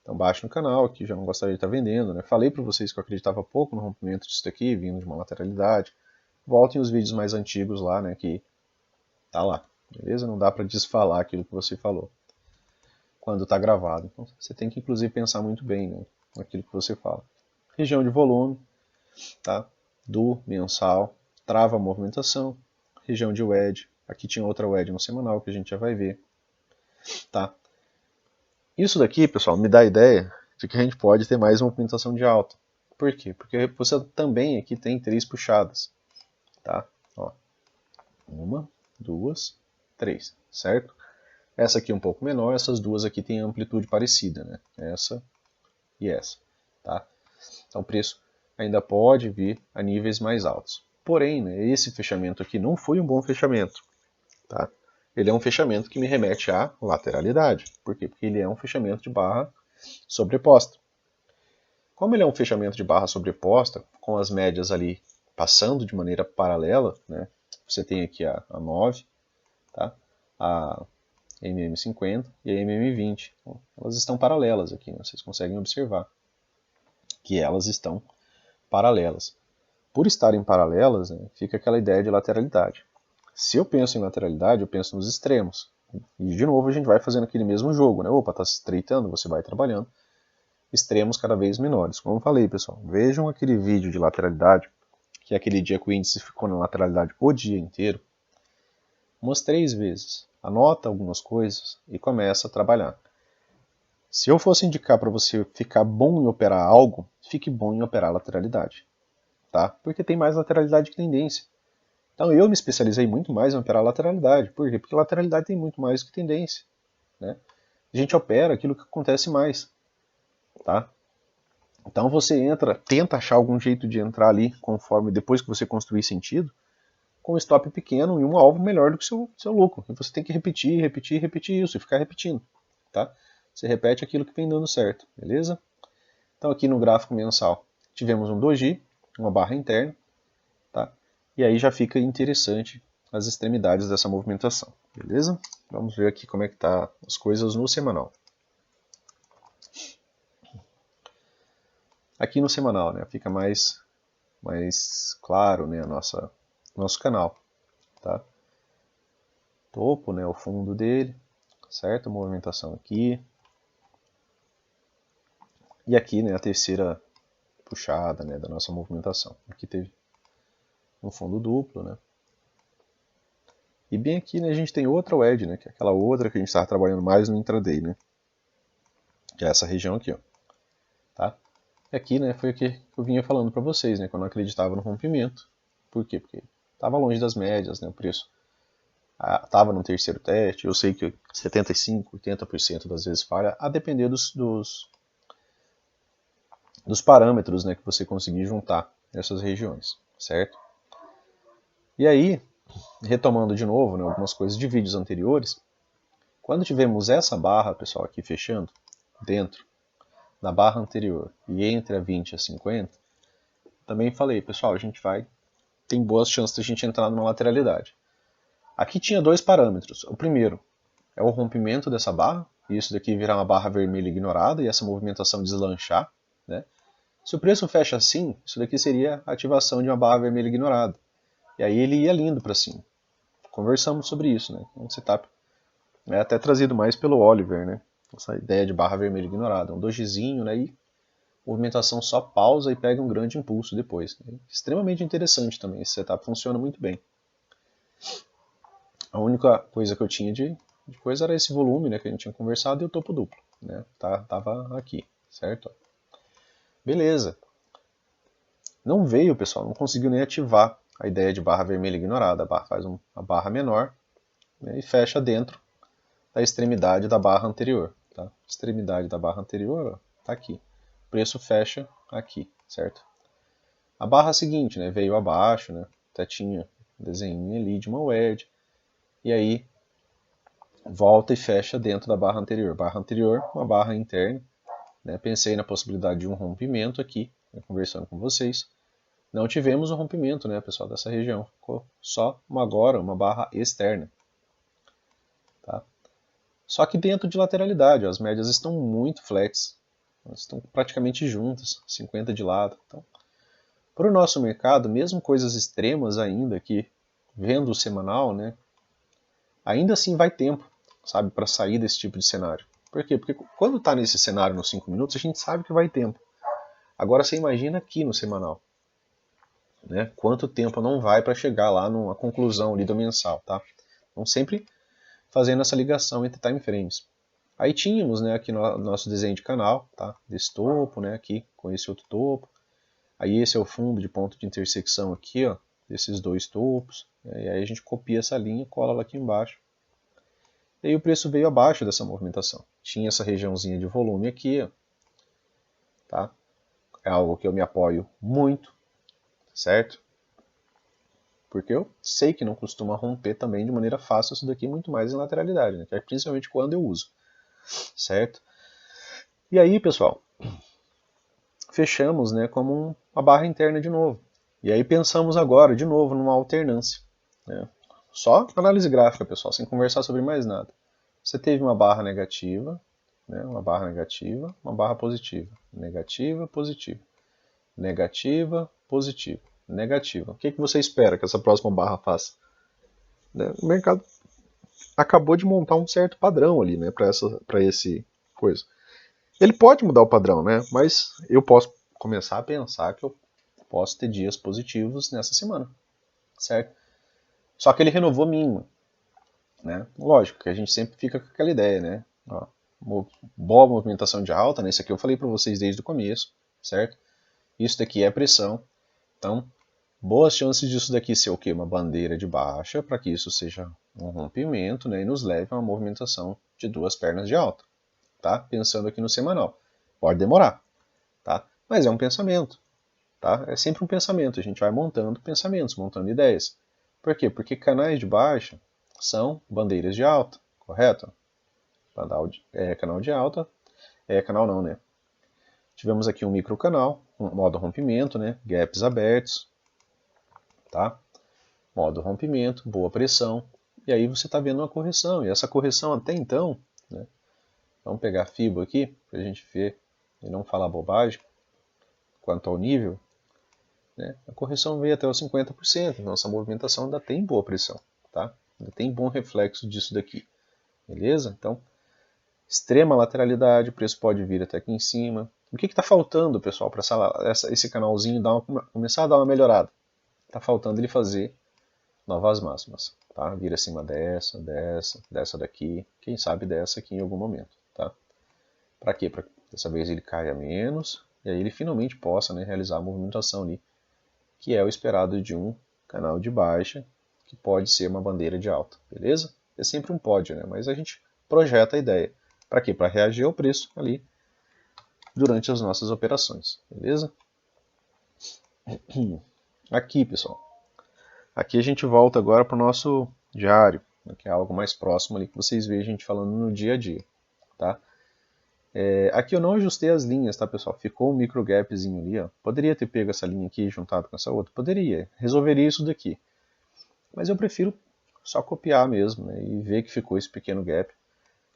Então baixo no canal, aqui já não gostaria de estar vendendo, né? Falei para vocês que eu acreditava pouco no rompimento disso aqui, vindo de uma lateralidade. Voltem os vídeos mais antigos lá, né? Que tá lá, beleza? Não dá para desfalar aquilo que você falou quando está gravado. Então você tem que inclusive pensar muito bem, né, naquilo que você fala. Região de volume, tá? Do mensal, trava a movimentação, região de wedge, aqui tinha outra wedge no semanal que a gente já vai ver, tá? Isso daqui, pessoal, me dá a ideia de que a gente pode ter mais uma movimentação de alta. Por quê? Porque você também aqui tem 3 puxadas, tá? Ó, 1, 2, 3, certo? Essa aqui é um pouco menor, essas duas aqui têm amplitude parecida, né? Essa e essa, tá? Então o preço ainda pode vir a níveis mais altos. Porém, né, esse fechamento aqui não foi um bom fechamento, tá? Ele é um fechamento que me remete à lateralidade. Por quê? Porque ele é um fechamento de barra sobreposta. Como ele é um fechamento de barra sobreposta, com as médias ali passando de maneira paralela, né? Você tem aqui a 9, tá? A MM50 e a MM20. Então, elas estão paralelas aqui, né? Vocês conseguem observar que elas estão paralelas. por estarem paralelas, né, fica aquela ideia de lateralidade. Se eu penso em lateralidade, eu penso nos extremos. E de novo a gente vai fazendo aquele mesmo jogo, né? Opa, está se estreitando, você vai trabalhando. Extremos cada vez menores. Como eu falei, pessoal, vejam aquele vídeo de lateralidade, que é aquele dia que o índice ficou na lateralidade o dia inteiro, umas 3 vezes. Anota algumas coisas e começa a trabalhar. Se eu fosse indicar para você ficar bom em operar algo, fique bom em operar lateralidade. Tá? Porque tem mais lateralidade que tendência. Então eu me especializei muito mais em operar lateralidade. Por quê? Porque lateralidade tem muito mais que tendência. Né? A gente opera aquilo que acontece mais. Tá? Então você entra, tenta achar algum jeito de entrar ali, conforme depois que você construir sentido, com um stop pequeno e um alvo melhor do que o seu lucro. E você tem que repetir, repetir, repetir isso e ficar repetindo. Tá? Você repete aquilo que vem dando certo, beleza? Então aqui no gráfico mensal tivemos um doji, uma barra interna, tá? E aí já fica interessante as extremidades dessa movimentação, beleza? Vamos ver aqui como é que tá as coisas no semanal. Aqui no semanal, né, fica mais claro, né, nosso canal, tá? Topo, né, o fundo dele, certo? Movimentação aqui. E aqui, né, a terceira puxada, né, da nossa movimentação. Aqui teve um fundo duplo, né? E bem aqui, né, a gente tem outra wedge, né, que é aquela outra que a gente estava trabalhando mais no intraday, né? Que é essa região aqui, ó. Tá? E aqui, né, foi o que eu vinha falando para vocês, né, que eu não acreditava no rompimento. Por quê? Porque estava longe das médias, né, o preço estava no terceiro teste. Eu sei que 75%, 80% das vezes falha, a depender dos parâmetros, né, que você conseguir juntar nessas regiões, certo? E aí, retomando de novo, né, algumas coisas de vídeos anteriores, quando tivemos essa barra, pessoal, aqui fechando, dentro da barra anterior e entre a 20 e a 50, também falei, pessoal, a gente tem boas chances de a gente entrar numa lateralidade. Aqui tinha 2 parâmetros. O primeiro é o rompimento dessa barra, e isso daqui virar uma barra vermelha ignorada e essa movimentação deslanchar, né? Se o preço fecha assim, isso daqui seria a ativação de uma barra vermelha ignorada. E aí ele ia lindo para cima. Conversamos sobre isso, né? Um setup é até trazido mais pelo Oliver, né? Essa ideia de barra vermelha ignorada. Um dojizinho, né? E movimentação só pausa e pega um grande impulso depois. Né? Extremamente interessante também. Esse setup funciona muito bem. A única coisa que eu tinha de coisa era esse volume, né? Que a gente tinha conversado e o topo duplo, né? Tava aqui, certo? Beleza. Não veio, pessoal, não conseguiu nem ativar a ideia de barra vermelha ignorada. A barra faz uma barra menor, né, e fecha dentro da extremidade da barra anterior. Tá? Extremidade da barra anterior está aqui. O preço fecha aqui, certo? A barra seguinte, né, veio abaixo, né, até tinha um desenho ali de uma wedge, e aí volta e fecha dentro da barra anterior. Barra anterior, uma barra interna. Né, pensei na possibilidade de um rompimento aqui, né, conversando com vocês. Não tivemos um rompimento, né, pessoal, dessa região. Ficou só agora uma barra externa. Tá? Só que dentro de lateralidade, ó, as médias estão muito flex. Elas estão praticamente juntas, 50 de lado. Então, para o nosso mercado, mesmo coisas extremas ainda, que vendo o semanal, né, ainda assim vai tempo, sabe, para sair desse tipo de cenário. Por quê? Porque quando está nesse cenário nos 5 minutos, a gente sabe que vai tempo. Agora você imagina aqui no semanal. Né? Quanto tempo não vai para chegar lá numa conclusão ali do mensal, tá? Então sempre fazendo essa ligação entre time frames. Aí tínhamos, né, aqui no nosso desenho de canal, tá? Desse topo, né, aqui com esse outro topo. Aí esse é o fundo de ponto de intersecção aqui, ó, desses 2 topos. E aí a gente copia essa linha, cola ela aqui embaixo. E aí o preço veio abaixo dessa movimentação. Tinha essa regiãozinha de volume aqui, ó, tá? É algo que eu me apoio muito, certo? Porque eu sei que não costuma romper também de maneira fácil isso daqui, muito mais em lateralidade, né? Principalmente quando eu uso, certo? E aí, pessoal, fechamos, né, como uma barra interna de novo. E aí pensamos agora, de novo, numa alternância. Né? Só análise gráfica, pessoal, sem conversar sobre mais nada. Você teve uma barra negativa, né, uma barra negativa, uma barra positiva. Negativa, positiva. Negativa, positiva. negativa. O que você espera que essa próxima barra faça? Né? O mercado acabou de montar um certo padrão ali, né, para esse coisa. Ele pode mudar o padrão, né, mas eu posso começar a pensar que eu posso ter dias positivos nessa semana, certo? Só que ele renovou mínima, né? Lógico que a gente sempre fica com aquela ideia, né? Ó, boa movimentação de alta, né? Isso aqui eu falei para vocês desde o começo, certo? Isso daqui é pressão, então boas chances disso daqui ser o quê? Uma bandeira de baixa, para que isso seja um rompimento, né? E nos leve a uma movimentação de duas pernas de alta, tá? Pensando aqui no semanal. Pode demorar, tá? Mas é um pensamento, tá? É sempre um pensamento, a gente vai montando pensamentos, montando ideias. Por quê? Porque canais de baixa são bandeiras de alta, correto? Canal de alta, canal não, né? Tivemos aqui um microcanal, um modo rompimento, né? Gaps abertos, tá? Modo rompimento, boa pressão, e aí você está vendo uma correção, e essa correção até então, né? Vamos pegar a FIBO aqui, para a gente ver e não falar bobagem quanto ao nível, né? A correção veio até os 50%, então essa movimentação ainda tem boa pressão, tá? Ainda tem bom reflexo disso daqui, beleza? Então, extrema lateralidade, o preço pode vir até aqui em cima. O que está faltando, pessoal, para esse canalzinho começar a dar uma melhorada? Está faltando ele fazer novas máximas, tá? Vir acima dessa daqui, quem sabe dessa aqui em algum momento, tá? Para quê? Para dessa vez ele caia menos e aí ele finalmente possa, né, realizar a movimentação ali, que é o esperado de um canal de baixa, que pode ser uma bandeira de alta, beleza? É sempre um pode, né? Mas a gente projeta a ideia. Para quê? Para reagir ao preço ali durante as nossas operações, beleza? Aqui, pessoal. Aqui a gente volta agora para o nosso diário, que é algo mais próximo ali que vocês veem a gente falando no dia a dia, tá? Aqui eu não ajustei as linhas, tá, pessoal? Ficou um micro gapzinho ali, ó. Poderia ter pego essa linha aqui e juntado com essa outra? Poderia. Resolveria isso daqui. Mas eu prefiro só copiar mesmo, né, e ver que ficou esse pequeno gap.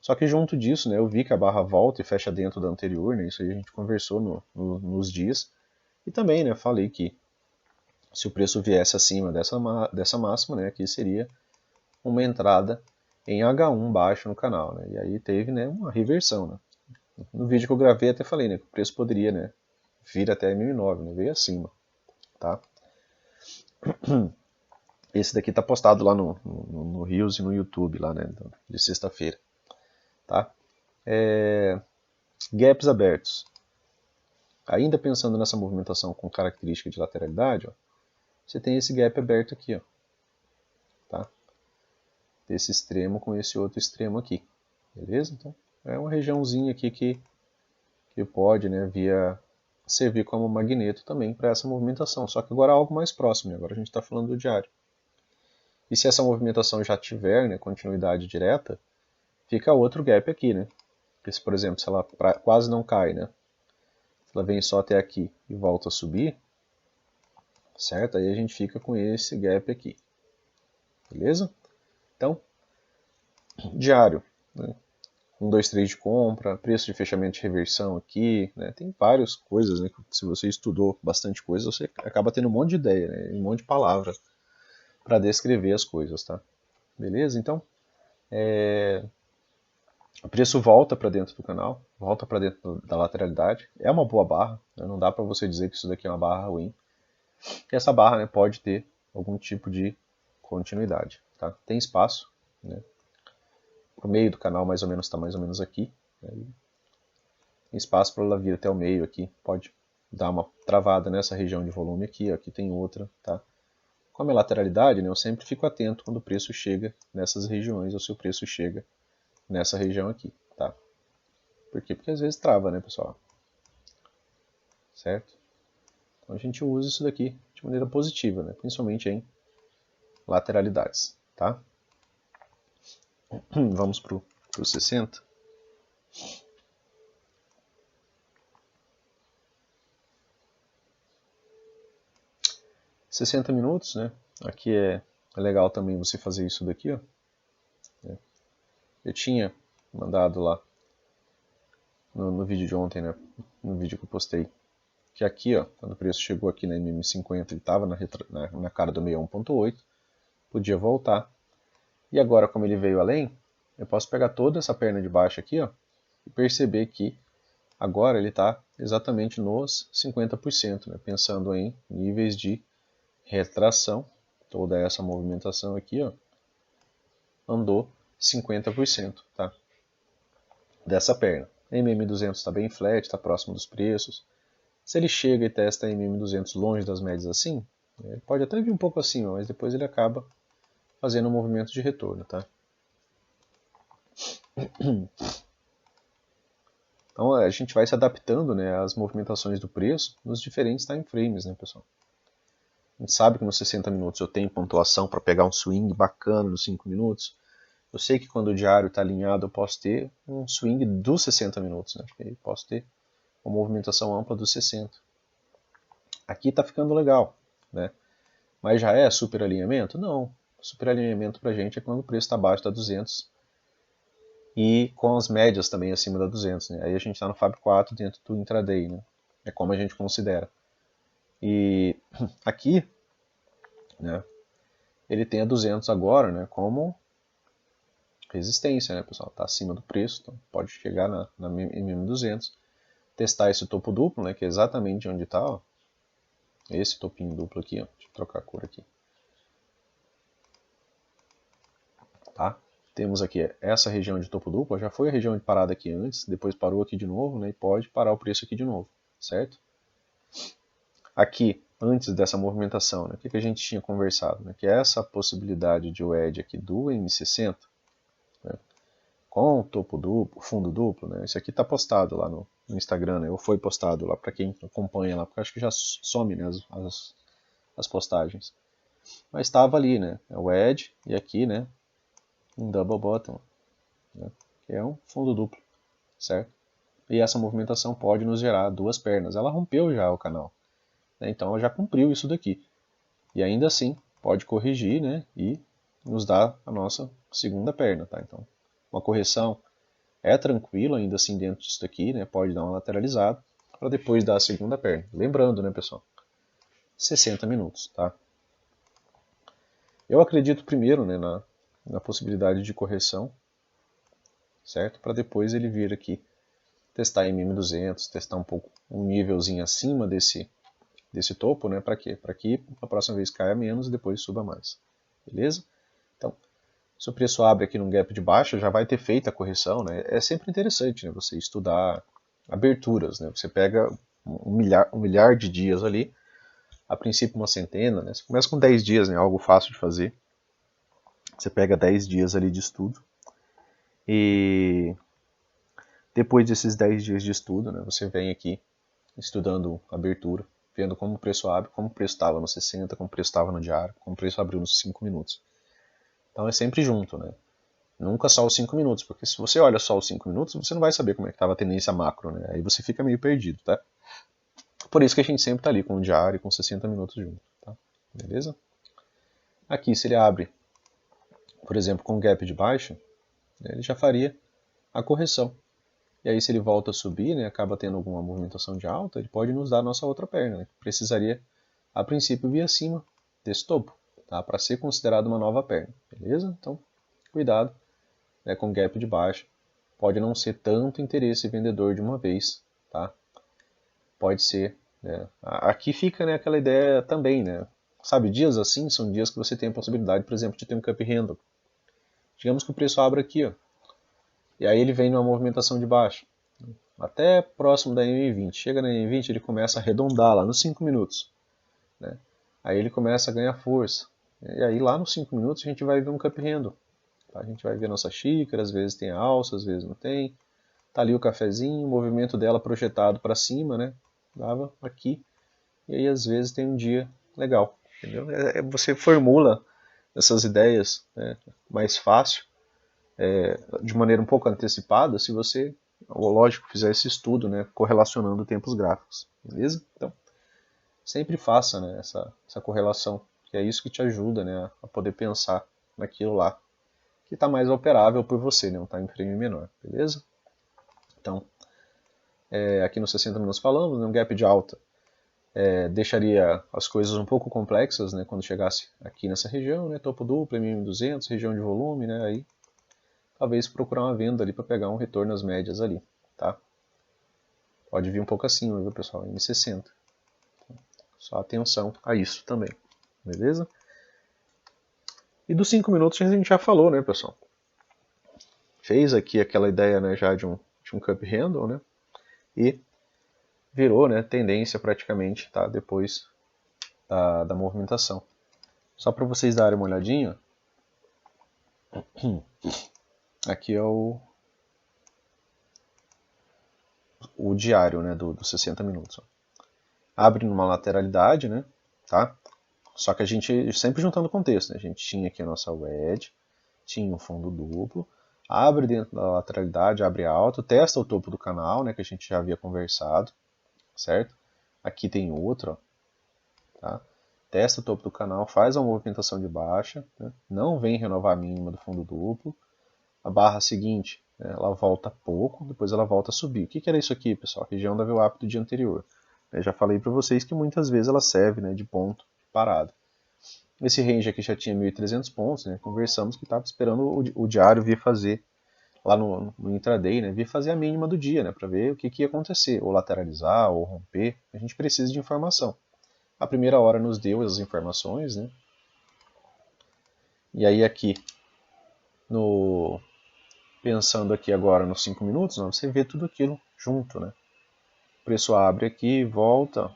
Só que junto disso, né, eu vi que a barra volta e fecha dentro da anterior, né, isso aí a gente conversou nos dias. E também, né, falei que se o preço viesse acima dessa máxima, né, aqui seria uma entrada em H1 baixo no canal, né, e aí teve, né, uma reversão, né. No vídeo que eu gravei até falei, né, que o preço poderia, né, vir até 1009, né, veio acima, tá? Esse daqui tá postado lá no Reels e no YouTube, lá, né, de sexta-feira, tá? Gaps abertos. Ainda pensando nessa movimentação com característica de lateralidade, ó, você tem esse gap aberto aqui, ó, tá? Desse extremo com esse outro extremo aqui, beleza? Então, é uma regiãozinha aqui que pode, né, servir como magneto também para essa movimentação, só que agora é algo mais próximo, né? Agora a gente está falando do diário. E se essa movimentação já tiver, né, continuidade direta, fica outro gap aqui, né? Porque se, por exemplo, se ela quase não cai, né? Se ela vem só até aqui e volta a subir, certo? Aí a gente fica com esse gap aqui, beleza? Então, diário, né? 1, 2, 3 de compra, preço de fechamento de reversão aqui, né? Tem várias coisas, né? Se você estudou bastante coisa, você acaba tendo um monte de ideia, né? Um monte de palavra para descrever as coisas, tá? Beleza? Então, o preço volta para dentro do canal, volta para dentro da lateralidade. É uma boa barra, né? Não dá para você dizer que isso daqui é uma barra ruim. E essa barra, né, pode ter algum tipo de continuidade, tá? Tem espaço, né? O meio do canal mais ou menos está mais ou menos aqui. Né? Tem espaço para ela vir até o meio aqui. Pode dar uma travada nessa região de volume aqui. Ó, aqui tem outra, tá? Como é lateralidade, né, eu sempre fico atento quando o preço chega nessas regiões ou se o preço chega nessa região aqui, tá? Por quê? Porque às vezes trava, né, pessoal? Certo? Então a gente usa isso daqui de maneira positiva, né? Principalmente em lateralidades, tá? Vamos para o 60. 60 minutos, né? Aqui é legal também você fazer isso daqui, ó. Eu tinha mandado lá no vídeo de ontem, né? No vídeo que eu postei, que aqui, ó, quando o preço chegou aqui na MM50, ele estava na cara do 61.8, podia voltar. E agora, como ele veio além, eu posso pegar toda essa perna de baixo aqui, ó, e perceber que agora ele está exatamente nos 50%, né, pensando em níveis de retração. Toda essa movimentação aqui, ó, andou 50%, tá? Dessa perna. A MM200 está bem flat, está próximo dos preços. Se ele chega e testa a MM200 longe das médias assim, ele pode até vir um pouco acima, mas depois ele acaba fazendo um movimento de retorno, tá? Então a gente vai se adaptando, né, às movimentações do preço nos diferentes time frames, né, pessoal? A gente sabe que nos 60 minutos eu tenho pontuação para pegar um swing bacana nos 5 minutos. Eu sei que quando o diário está alinhado eu posso ter um swing dos 60 minutos, né? Eu posso ter uma movimentação ampla dos 60. Aqui está ficando legal, né? Mas já é super alinhamento? Não. Super alinhamento para a gente é quando o preço está abaixo da 200 e com as médias também acima da 200. Né? Aí a gente está no Fab 4 dentro do intraday, né? É como a gente considera. E aqui, né, ele tem a 200 agora, né, como resistência, né, pessoal? Está acima do preço, então pode chegar na MM200, testar esse topo duplo, né, que é exatamente onde está, ó, esse topinho duplo aqui, ó. Deixa eu trocar a cor aqui. Tá? Temos aqui essa região de topo duplo, já foi a região de parada aqui antes, depois parou aqui de novo, né, e pode parar o preço aqui de novo, certo? Aqui, antes dessa movimentação, né, o que a gente tinha conversado? Né, que essa possibilidade de wedge aqui do M60, né, com topo duplo, fundo duplo, né, isso aqui está postado lá no Instagram, né, ou foi postado lá para quem acompanha lá, porque acho que já some, né, as postagens. Mas estava ali, né, o wedge e aqui, né, um double bottom, né, que é um fundo duplo, certo? E essa movimentação pode nos gerar duas pernas. Ela rompeu já o canal, né, então ela já cumpriu isso daqui. E ainda assim pode corrigir, né, e nos dar a nossa segunda perna, tá? Então, uma correção é tranquilo ainda assim dentro disso daqui, né, pode dar uma lateralizada para depois dar a segunda perna. Lembrando, né, pessoal, 60 minutos, tá? Eu acredito primeiro, né, na possibilidade de correção, certo? Para depois ele vir aqui testar MM200, testar um pouco um nívelzinho acima desse topo, né? Para quê? Para que a próxima vez caia menos e depois suba mais. Beleza? Então, se o preço abre aqui num gap de baixa, já vai ter feito a correção, né? É sempre interessante, né, você estudar aberturas, né? Você pega um milhar de dias ali, a princípio uma centena, né? Você começa com 10 dias, né? Algo fácil de fazer. Você pega 10 dias ali de estudo e depois desses 10 dias de estudo, né, você vem aqui estudando abertura, vendo como o preço abre, como o preço estava no 60, como o preço estava no diário, como o preço abriu nos 5 minutos. Então é sempre junto, né? Nunca só os 5 minutos, porque se você olha só os 5 minutos, você não vai saber como é que estava a tendência macro, né? Aí você fica meio perdido, tá? Por isso que a gente sempre está ali com o diário e com 60 minutos junto, tá? Beleza? Aqui, se ele abre, por exemplo, com um gap de baixa, ele já faria a correção. E aí, se ele volta a subir, né, acaba tendo alguma movimentação de alta, ele pode nos dar a nossa outra perna, né? Precisaria, a princípio, vir acima desse topo, tá? Para ser considerado uma nova perna, beleza? Então, cuidado, né, com gap de baixa. Pode não ser tanto interesse vendedor de uma vez, tá? Pode ser, né? Aqui fica, né, aquela ideia também, né? Sabe, dias assim são dias que você tem a possibilidade, por exemplo, de ter um cup handle. Digamos que o preço abre aqui, ó, e aí ele vem numa movimentação de baixa, até próximo da M20. Chega na M20, ele começa a arredondar lá nos 5 minutos, né? Aí ele começa a ganhar força. E aí lá nos 5 minutos a gente vai ver um cup handle. Tá? A gente vai ver nossa xícara, às vezes tem alça, às vezes não tem. Tá ali o cafezinho, o movimento dela projetado para cima, né? Dava aqui. E aí às vezes tem um dia legal, entendeu? Você formula essas ideias, né, mais fácil, de maneira um pouco antecipada, se você, lógico, fizer esse estudo, né, correlacionando tempos gráficos, beleza? Então, sempre faça, né, essa correlação, que é isso que te ajuda, né, a poder pensar naquilo lá, que está mais operável por você, né, um time frame menor, beleza? Então, aqui nos 60 minutos falamos, né, um gap de alta deixaria as coisas um pouco complexas, né, quando chegasse aqui nessa região, né, topo duplo, MM200, região de volume, né, aí talvez procurar uma venda ali para pegar um retorno às médias ali, tá? Pode vir um pouco acima, viu, pessoal? M60. Só atenção a isso também, beleza? E dos 5 minutos a gente já falou, né, pessoal? Fez aqui aquela ideia, né, já de um cup handle, né? E virou, né, tendência praticamente, tá? Depois da movimentação. Só para vocês darem uma olhadinha, aqui é o diário, né, dos 60 minutos. Ó. Abre numa lateralidade, né, tá? Só que a gente, sempre juntando o contexto, né, a gente tinha aqui a nossa wedge, tinha um fundo duplo, abre dentro da lateralidade, abre alto, testa o topo do canal, né, que a gente já havia conversado, certo? Aqui tem outro, ó, tá? Testa o topo do canal, faz uma movimentação de baixa, né? Não vem renovar a mínima do fundo duplo. A barra seguinte, né, ela volta pouco, depois ela volta a subir. O que era isso aqui, pessoal? A região da VWAP do dia anterior. Eu já falei para vocês que muitas vezes ela serve, né, de ponto de parada. Esse range aqui já tinha 1.300 pontos, né? Conversamos que estava esperando o diário vir fazer, lá no intraday, né? Vir fazer a mínima do dia, né? Para ver o que ia acontecer, ou lateralizar, ou romper. A gente precisa de informação. A primeira hora nos deu as informações, né? E aí aqui, pensando aqui agora nos 5 minutos, né, você vê tudo aquilo junto, né? O preço abre aqui, volta,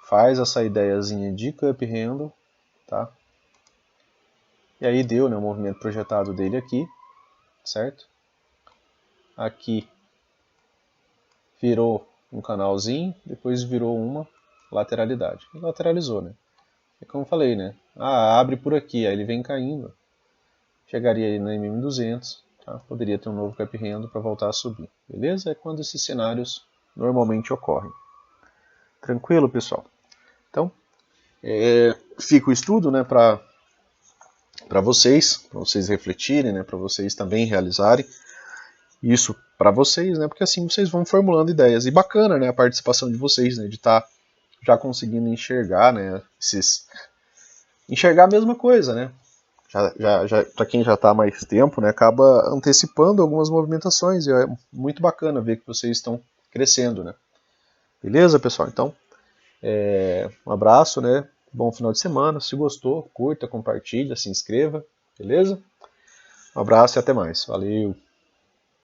faz essa ideiazinha de cup handle, tá? E aí deu, né, o movimento projetado dele aqui, certo? Aqui virou um canalzinho, depois virou uma lateralidade. E lateralizou, né? É como eu falei, né? Abre por aqui, aí ele vem caindo. Chegaria aí no MM200, tá? Poderia ter um novo cap handle para voltar a subir. Beleza? É quando esses cenários normalmente ocorrem. Tranquilo, pessoal? Então, fica o estudo, né, para vocês refletirem, né, para vocês também realizarem isso para vocês, né, porque assim vocês vão formulando ideias. E bacana, né, a participação de vocês, né, de estar já conseguindo enxergar, né, enxergar a mesma coisa, né. Já para quem já está há mais tempo, né, acaba antecipando algumas movimentações e é muito bacana ver que vocês estão crescendo, né. Beleza, pessoal? Então, um abraço, né? Bom final de semana. Se gostou, curta, compartilha, se inscreva, beleza? Um abraço e até mais. Valeu!